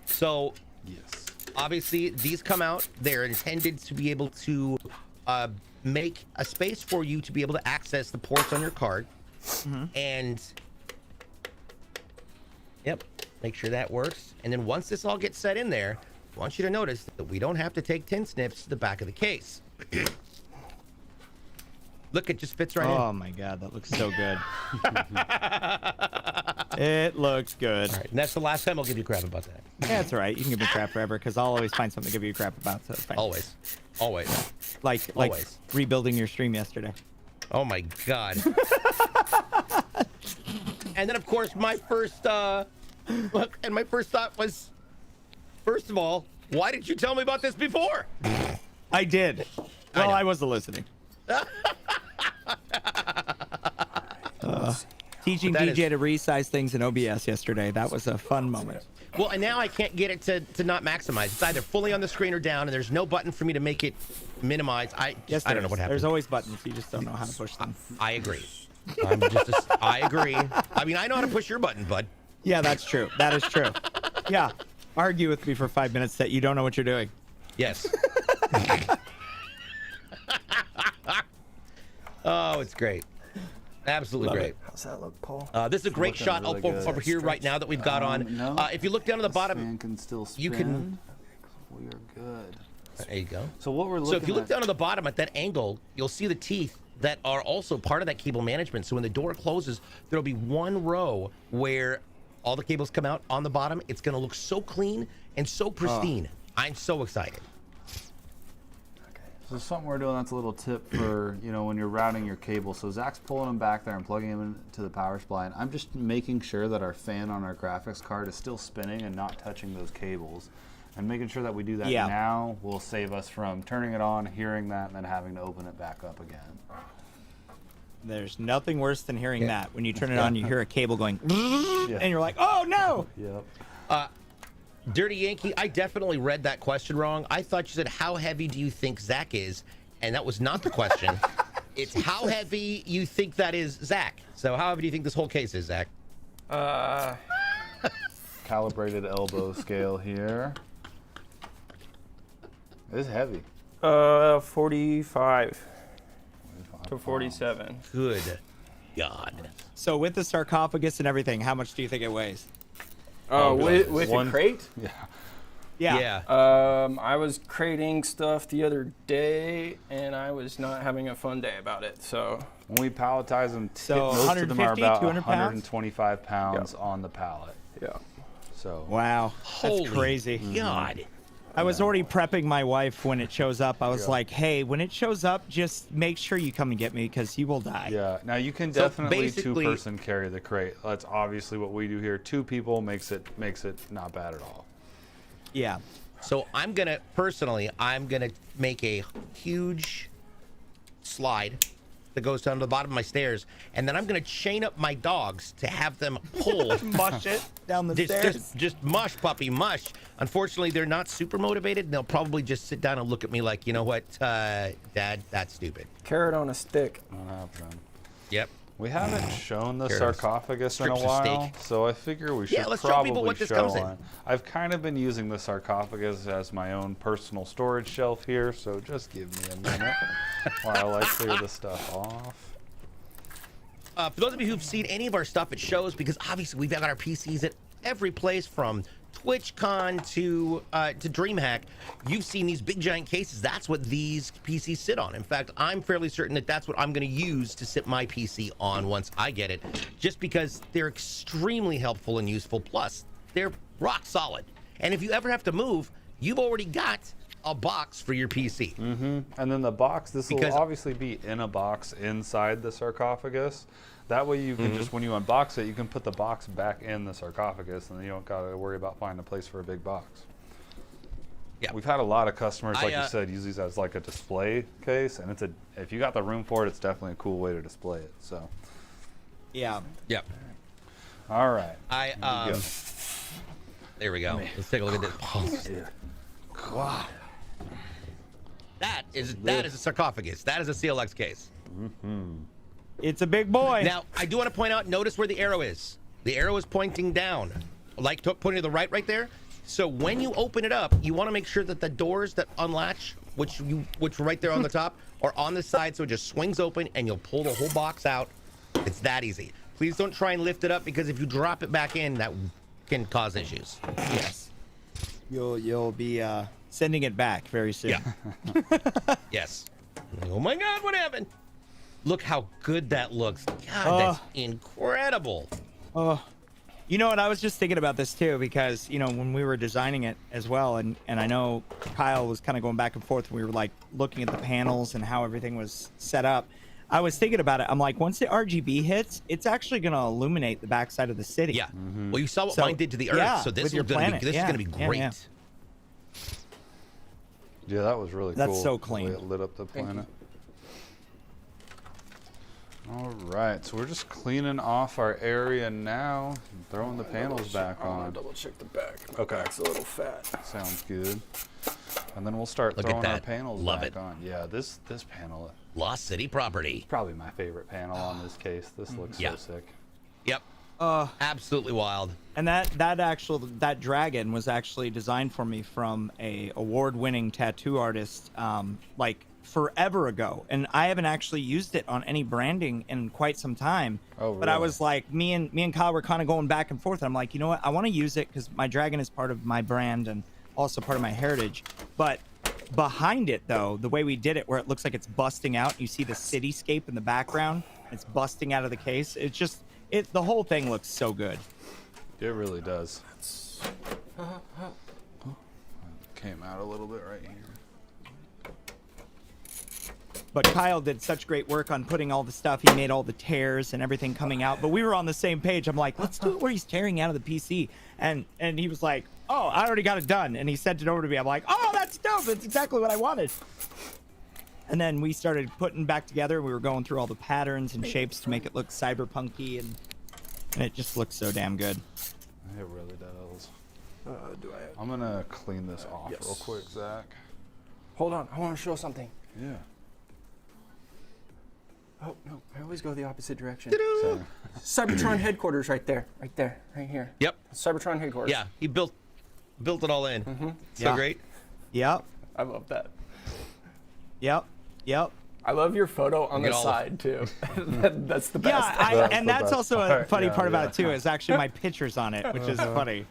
So, Yes. obviously, these come out. They're intended to be able to make a space for you to be able to access the ports on your card. And, yep, make sure that works. And then once this all gets set in there, I want you to notice that we don't have to take 10 snips to the back of the case. Look, it just fits right in. Oh my god, that looks so good. It looks good. All right, and that's the last time I'll give you crap about that. Yeah, it's all right. You can give me crap forever because I'll always find something to give you crap about. So it's fine. Always. Always. Like always. rebuilding your stream yesterday. Oh my God. And then of course my first look, and my first thought was, first of all, why didn't you tell me about this before? I did. Well, I wasn't listening. Teaching DJ to resize things in OBS yesterday. That was a fun moment. Well, and now I can't get it to not maximize. It's either fully on the screen or down, and there's no button for me to make it minimize. I don't know what happened. There's always buttons. You just don't know how to push them. I agree. I agree. I mean, I know how to push your button, bud. Yeah, that's true. That is true. Yeah. Argue with me for 5 minutes that you don't know what you're doing. Yes. Oh, it's great. Absolutely great. How's that look, Paul? This is a great shot really over here right now that we've got on. No, if you look down at the bottom, fan can still spin. you can. We are good. There you go. So what we're looking So if you look at, down at the bottom at that angle, you'll see the teeth that are also part of that cable management. So when the door closes, there'll be one row where all the cables come out on the bottom. It's going to look so clean and so pristine. I'm so excited. So something we're doing that's a little tip for, you know, when you're routing your cable. So Zach's pulling them back there and plugging them into the power supply. And I'm just making sure that our fan on our graphics card is still spinning and not touching those cables. And making sure that we do that now will save us from turning it on, hearing that, and then having to open it back up again. There's nothing worse than hearing that. When you turn it on, you hear a cable going, and you're like, oh, no. Yep. Dirty Yankee, I definitely read that question wrong. I thought you said, how heavy do you think Zach is? And that was not the question. It's how heavy you think that is Zach. So how heavy do you think this whole case is, Zach? Calibrated elbow scale here. It's heavy. 45 to 47. Good God. So with the sarcophagus and everything, how much do you think it weighs? With a crate? Yeah. I was crating stuff the other day, and I was not having a fun day about it. So When we palletize them, So most of them are 150, about 200 pounds? 125 pounds on the pallet. yeah. So Wow. Holy That's crazy. God. I was already prepping my wife when it shows up. I was like, hey, when it shows up, just make sure you come and get me because you will die. yeah, now you can So definitely basically- two-person carry the crate. That's obviously what we do here. 2 people makes it not bad at all. Yeah. So I'm going to make a huge slide that goes down to the bottom of my stairs, and then I'm going to chain up my dogs to have them pull. Mush it down the stairs. Just mush, puppy, mush. Unfortunately, they're not super motivated, and they'll probably just sit down and look at me like, you know what, Dad, that's stupid. Carrot on a stick. Not happening. Yep. We haven't shown the Here it is. sarcophagus in a Strips of while, steak. so I figure we should let's show probably people what this show comes in. one. I've kind of been using the sarcophagus as my own personal storage shelf here, so just give me a minute while I clear the stuff off. For those of you who've seen any of our stuff at shows, because obviously we've got our PCs at every place from TwitchCon to DreamHack, you've seen these big giant cases. That's what these PCs sit on. In fact, I'm fairly certain that that's what I'm going to use to sit my PC on once I get it, just because they're extremely helpful and useful. Plus, they're rock solid. And if you ever have to move, you've already got a box for your PC. Mm-hmm. And then the box, this will obviously be in a box inside the sarcophagus. That way you can just, when you unbox it, you can put the box back in the sarcophagus, and then you don't got to worry about finding a place for a big box. Yeah. We've had a lot of customers, like you said, use these as like a display case, and if you got the room for it, it's definitely a cool way to display it. So. Yeah. Yep. All right. There we go. Let's take a look at this. Wow. That is a sarcophagus. That is a CLX case. It's a big boy. Now, I do want to point out, notice where the arrow is. The arrow is pointing down, like pointing to the right there. So when you open it up, you want to make sure that the doors that unlatch, which right there on the top, are on the side, so it just swings open and you'll pull the whole box out. It's that easy. Please don't try and lift it up, because if you drop it back in, that can cause issues. Yes. You'll be sending it back very soon. Yeah. Yes. Oh my God, what happened? Look how good that looks. God, that's incredible. Oh, you know what? I was just thinking about this too, because, you know, when we were designing it as well, and I know Kyle was kind of going back and forth. We were like looking at the panels and how everything was set up. I was thinking about it. I'm like, once the RGB hits, it's actually going to illuminate the backside of the city. Yeah. Well, you saw what mine did to the Earth, yeah, so this with your is going planet. to be great. Yeah. Yeah, that was really That's cool. so the way clean. it lit up the planet. All right, so we're just cleaning off our area now, throwing the panels back on. Double check the back. My Okay. back's a little fat. Sounds good. And then we'll start Look at throwing our that. panels Love back it. on. Yeah, this panel is Lost City property. probably my favorite panel on this case. This looks Yeah. so sick. Yep. Absolutely wild. And that dragon was actually designed for me from a award-winning tattoo artist, like forever ago, and I haven't actually used it on any branding in quite some time. Oh, But I really? was like, me and Kyle were kind of going back and forth. I'm like, you know what? I want to use it because my dragon is part of my brand and also part of my heritage. But behind it, though, the way we did it, where it looks like it's busting out, you see the cityscape in the background. It's busting out of the case. It's just the whole thing looks so good. It really does. Came out a little bit right here. But Kyle did such great work on putting all the stuff. He made all the tears and everything coming out. But we were on the same page. I'm like, let's do it where he's tearing out of the PC. And he was like, oh, I already got it done. And he sent it over to me. I'm like, oh, that's dope. That's exactly what I wanted. And then we started putting back together. We were going through all the patterns and shapes to make it look cyberpunky. And it just looks so damn good. It really does. Do I have... I'm going to clean this off real quick, Zach. Hold on. I want to show something. Yeah. Oh, no. I always go the opposite direction. So, Cybertron headquarters right there. Right there. Right here. Yep. Cybertron headquarters. Yeah, he built it all in. So Yeah. great. Yep. I love that. Yep. I love your photo on Get the all side, too. That's the best. Yeah, That's and the that's best also a part. funny Yeah, part about yeah. it, too, is actually my pictures on it, which is funny.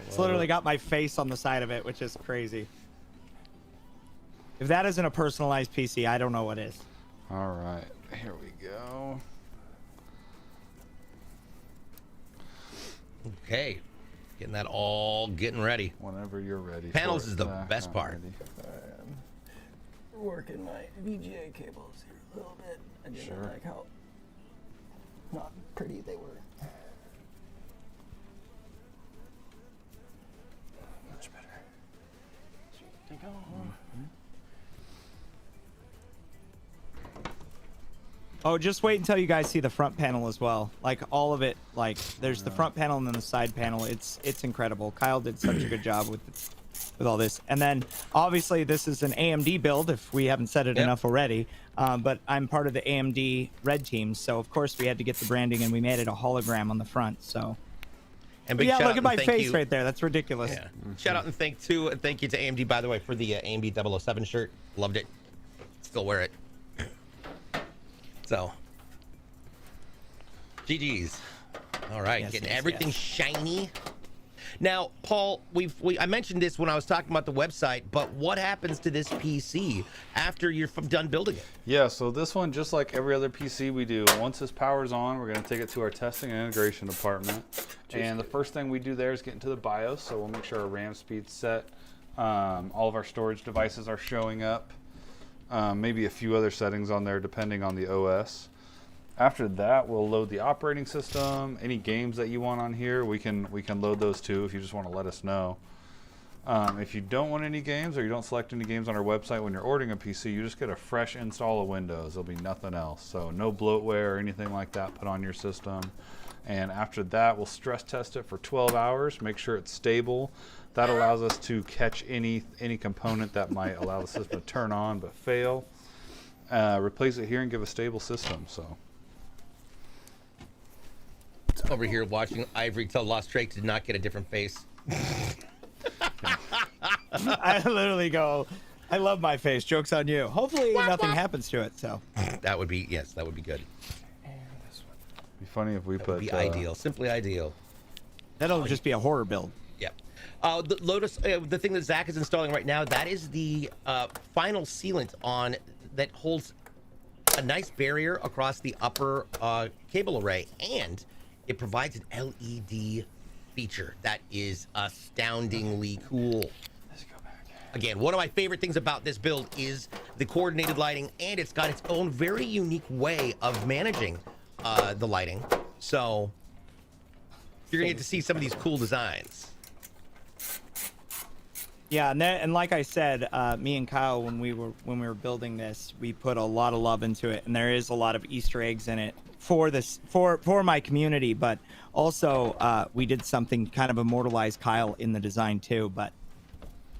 It's literally got my face on the side of it, which is crazy. If that isn't a personalized PC, I don't know what is. all right. Here we go. Okay. Getting that all ready. Whenever you're ready. Panels for is it, the Zach. best I'm part. ready. Working my VGA cables here a little bit. I didn't Sure. like how not pretty they were. Much better. They go. Oh, just wait until you guys see the front panel as well. Like, all of it, like, there's the front panel and then the side panel. It's incredible. Kyle did such a good job with all this. And then, obviously, this is an AMD build, if we haven't said it Yep. enough already. But I'm part of the AMD Red Team, so, of course, we had to get the branding, and we made it a hologram on the front, so... And big Yeah, shout look out at and my thank face you. right there. That's ridiculous. Yeah. Shout out and thank you to AMD, by the way, for the AMD 007 shirt. Loved it. Still wear it. So, GG's. All right, Yes, getting yes, everything yes. shiny. Now, Paul, I mentioned this when I was talking about the website, but what happens to this PC after you're done building it? Yeah, so this one, just like every other PC we do, once this power's on, we're going to take it to our testing and integration department. And the first thing we do there is get into the BIOS, so we'll make sure our RAM speed's set. All of our storage devices are showing up. Maybe a few other settings on there depending on the OS. After that, we'll load the operating system. Any games that you want on here, we can load those too if you just want to let us know. If you don't want any games or you don't select any games on our website when you're ordering a PC, you just get a fresh install of Windows. There'll be nothing else. So no bloatware or anything like that put on your system. And after that, we'll stress test it for 12 hours, make sure it's stable. That allows us to catch any component that might allow the system to turn on but fail. Replace it here and give a stable system. So. Over here watching Ivory tell TheLostDrake to not get a different face. I literally go, I love my face. Joke's on you. Hopefully nothing happens to it, so. That would be, yes, that would be good. Be funny if we That put would be ideal, simply ideal. That'll just be a horror build. Yep. The Lotus, the thing that Zach is installing right now, that is the final sealant on that holds a nice barrier across the upper cable array, and it provides an LED feature that is astoundingly cool. Let's go back. Again, one of my favorite things about this build is the coordinated lighting, and it's got its own very unique way of managing the lighting. So you're gonna get to see some of these cool designs. Yeah, and like I said, me and Kyle, when we were building this, we put a lot of love into it, and there is a lot of Easter eggs in it for my community. But also, we did something kind of immortalize Kyle in the design too. But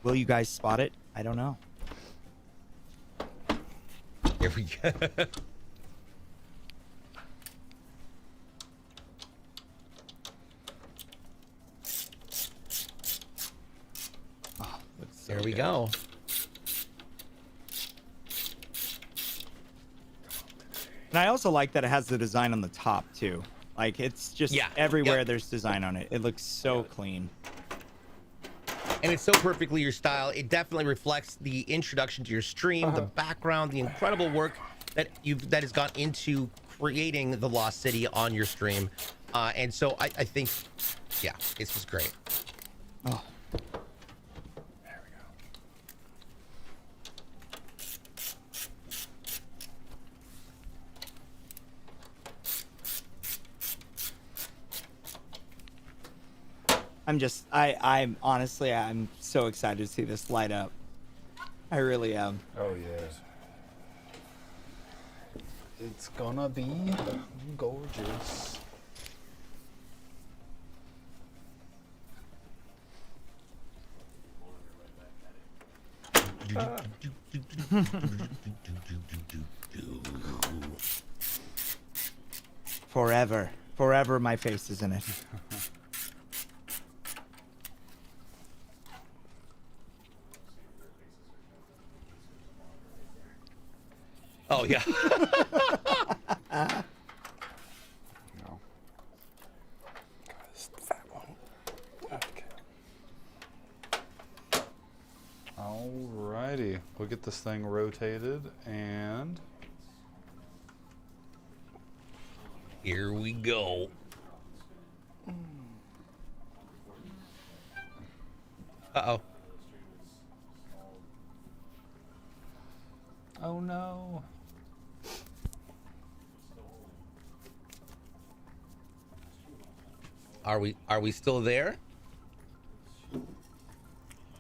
will you guys spot it? I don't know. Here we go. So there we good. go. And I also like that it has the design on the top too. Like it's just everywhere there's design on it. It looks so clean. And it's so perfectly your style. It definitely reflects the introduction to your stream, the background, the incredible work that has gone into creating the Lost City on your stream. And so I think, yeah, it's just great. Oh. I'm honestly, I'm so excited to see this light up. I really am. Oh yes. It's gonna be gorgeous. Forever my face is in it. Oh yeah. No. Guys, that one. Okay. Alrighty, we'll get this thing rotated and Here we go. Uh-oh. oh no. Are we still there?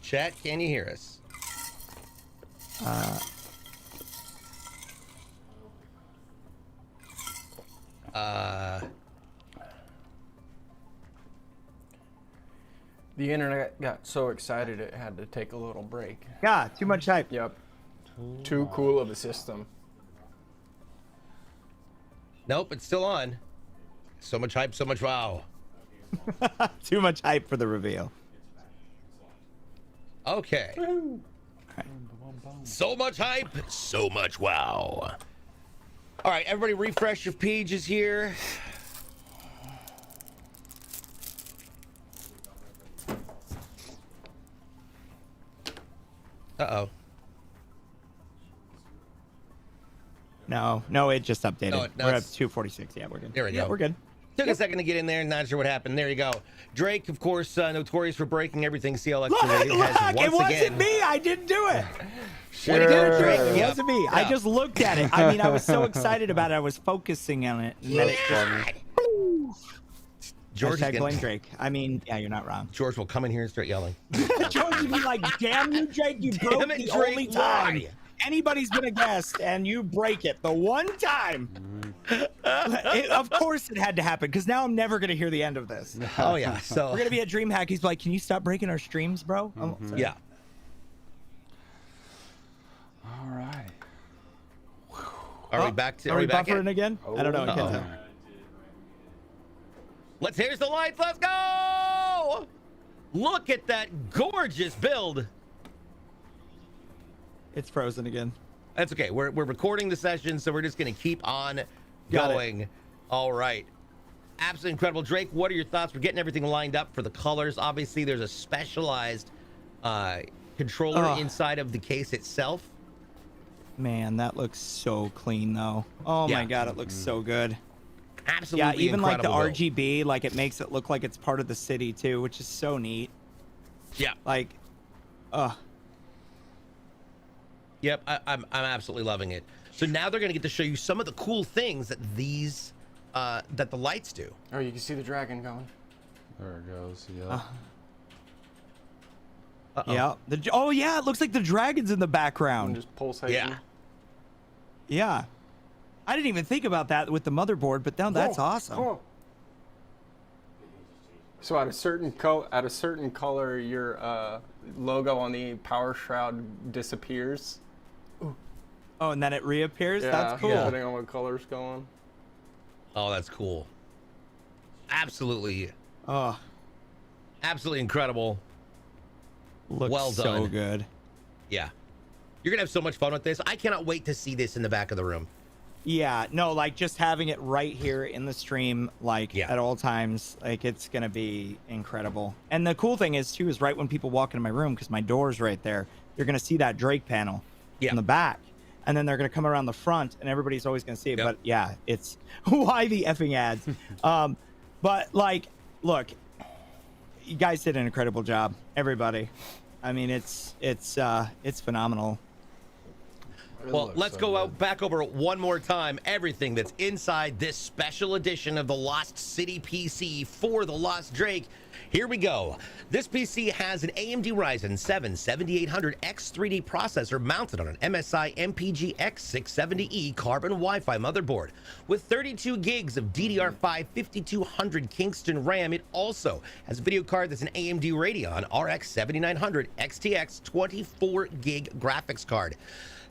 Chat, can you hear us? The internet got so excited it had to take a little break. Yeah, too much hype. Yep. Too cool of a system. Nope, it's still on. So much hype, so much wow. Too much hype for the reveal. Okay. So much hype, so much wow. All right, everybody refresh your pages here. Uh-oh. No, it just updated. No, we're at it's- 246. Yeah, we're good. There we Yeah, go. we're good. Took a second to get in there, not sure what happened. There you go. Drake, of course, notorious for breaking everything CLX related, has once it wasn't again. me. I didn't do it. Sure. I didn't do it. It Yeah. wasn't me. I Yeah. just looked at it. I mean, I was so excited about it. I was focusing on it. And then it George, Hashtag blame Drake. I mean, yeah, you're not wrong. George will come in here and start yelling. George would be like, damn you, Drake. You broke Damn it, the Drake, only time why? anybody's been a guest, and you break it the one time. Of course it had to happen, because now I'm never going to hear the end of this. Oh, yeah. So, We're going to be at DreamHack. He's like, can you stop breaking our streams, bro? Oh, sorry. yeah. Alright. Are we back to, Are we back buffering in? again? I don't know. I can't Uh-oh. tell. Here's the lights. Let's go. Look at that gorgeous build. It's frozen again. That's okay. We're recording the session, so we're just going to keep on Got it. going. All right. Absolutely incredible. Drake, what are your thoughts? We're getting everything lined up for the colors. Obviously, there's a specialized controller inside of the case itself. Man, that looks so clean, though. Oh, Yeah. my God, it looks so good. Absolutely Yeah, even like the incredible build. RGB, like it makes it look like it's part of the city, too, which is so neat. Yeah. Like, Yep, I'm absolutely loving it. So now they're gonna get to show you some of the cool things that these that the lights do. Oh, you can see the dragon going. There it goes. Yeah. Yeah. Oh yeah, it looks like the dragon's in the And background. just pulsating. Yeah. Yeah. I didn't even think about that with the motherboard, but now that's Whoa, awesome. whoa. So at a certain color, your logo on the power shroud disappears. Oh, and then it reappears? Yeah, That's cool. depending on what color's going. Oh, that's cool. Absolutely, Oh, absolutely incredible. looks Well so done. good. Yeah. You're gonna have so much fun with this. I cannot wait to see this in the back of the room. Yeah, no, like just having it right here in the stream, like Yeah. at all times, like it's gonna be incredible. And the cool thing is too, is right when people walk into my room, because my door's right there, you're gonna see that Drake panel Yeah. in the back, and then they're gonna come around the front, and everybody's always gonna see it. Yep. But yeah, it's why the effing ads. But like, look, you guys did an incredible job, everybody. I mean, it's phenomenal. It Well, looks let's so go good. out back over it one more time. Everything that's inside this special edition of the Lost City PC for the Lost Drake. Here we go. This PC has an AMD Ryzen 7 7800X 3D processor mounted on an MSI MPG X670E carbon Wi-Fi motherboard. With 32 gigs of DDR5-5200 Kingston RAM, it also has a video card that's an AMD Radeon RX 7900 XTX 24 gig graphics card.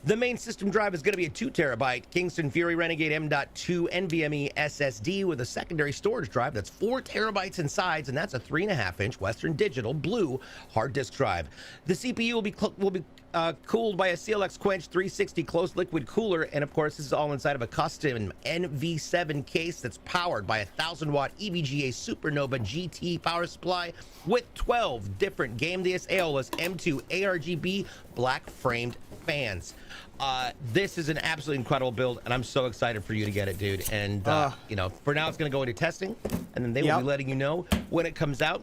The main system drive is going to be a 2 terabyte Kingston Fury Renegade M.2 NVMe SSD with a secondary storage drive that's 4 terabytes in size, and that's a 3.5-inch Western Digital blue hard disk drive. The CPU will be cooled by a CLX Quench 360 closed liquid cooler, and of course this is all inside of a custom NV7 case that's powered by a 1000-watt EVGA Supernova GT power supply with 12 different GAMDIAS AEOLUS M2 ARGB black framed fans. This is an absolutely incredible build, and I'm so excited for you to get it, dude. And you know, for now it's going to go into testing, and then they will be letting you know when it comes out.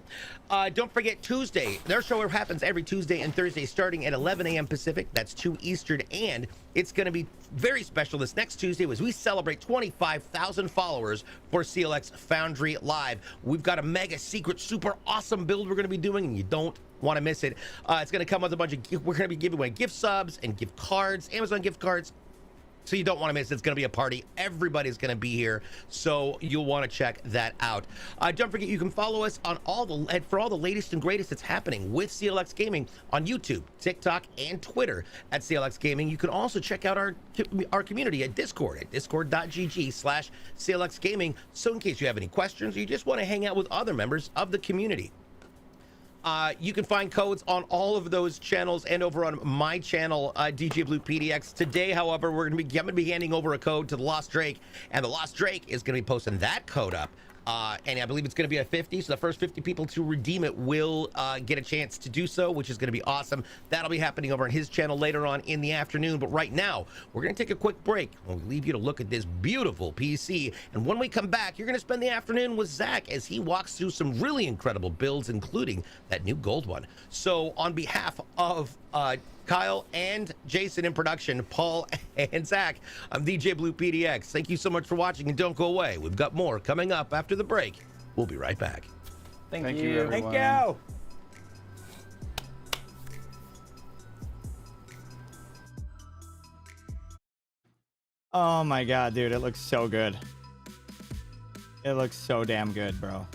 Don't forget Tuesday. Their show happens every Tuesday and Thursday starting at 11 a.m. Pacific. That's 2 Eastern, and it's going to be very special this next Tuesday as we celebrate 25,000 followers for CLX Foundry Live. We've got a mega secret, super awesome build we're going to be doing, and you don't want to miss it. It's going to come with a bunch of we're going to be giving away gift subs and gift cards, Amazon gift cards. So you don't want to miss it. It's going to be a party. Everybody's going to be here, so you'll want to check that out. Don't forget, you can follow us on all the latest and greatest that's happening with CLX Gaming on YouTube, TikTok, and Twitter at CLX Gaming. You can also check out our community at Discord at discord.gg/CLX Gaming. So in case you have any questions or you just want to hang out with other members of the community. You can find codes on all of those channels and over on my channel, DJ BluePDX. Today, however, I'm going to be handing over a code to TheLostDrake, and TheLostDrake is going to be posting that code up. And I believe it's going to be a 50, so the first 50 people to redeem it will get a chance to do so, which is going to be awesome. That'll be happening over on his channel later on in the afternoon. But right now, we're going to take a quick break. We'll leave you to look at this beautiful PC. And when we come back, you're going to spend the afternoon with Zach as he walks through some really incredible builds, including that new gold one. So on behalf of Kyle and Jason in production, Paul and Zach, I'm DJ BluePDX. Thank you so much for watching, and don't go away. We've got more coming up after the break. We'll be right back. Thank you, you. everyone. Thank you. Oh my god, dude, it looks so good. It looks so damn good, bro.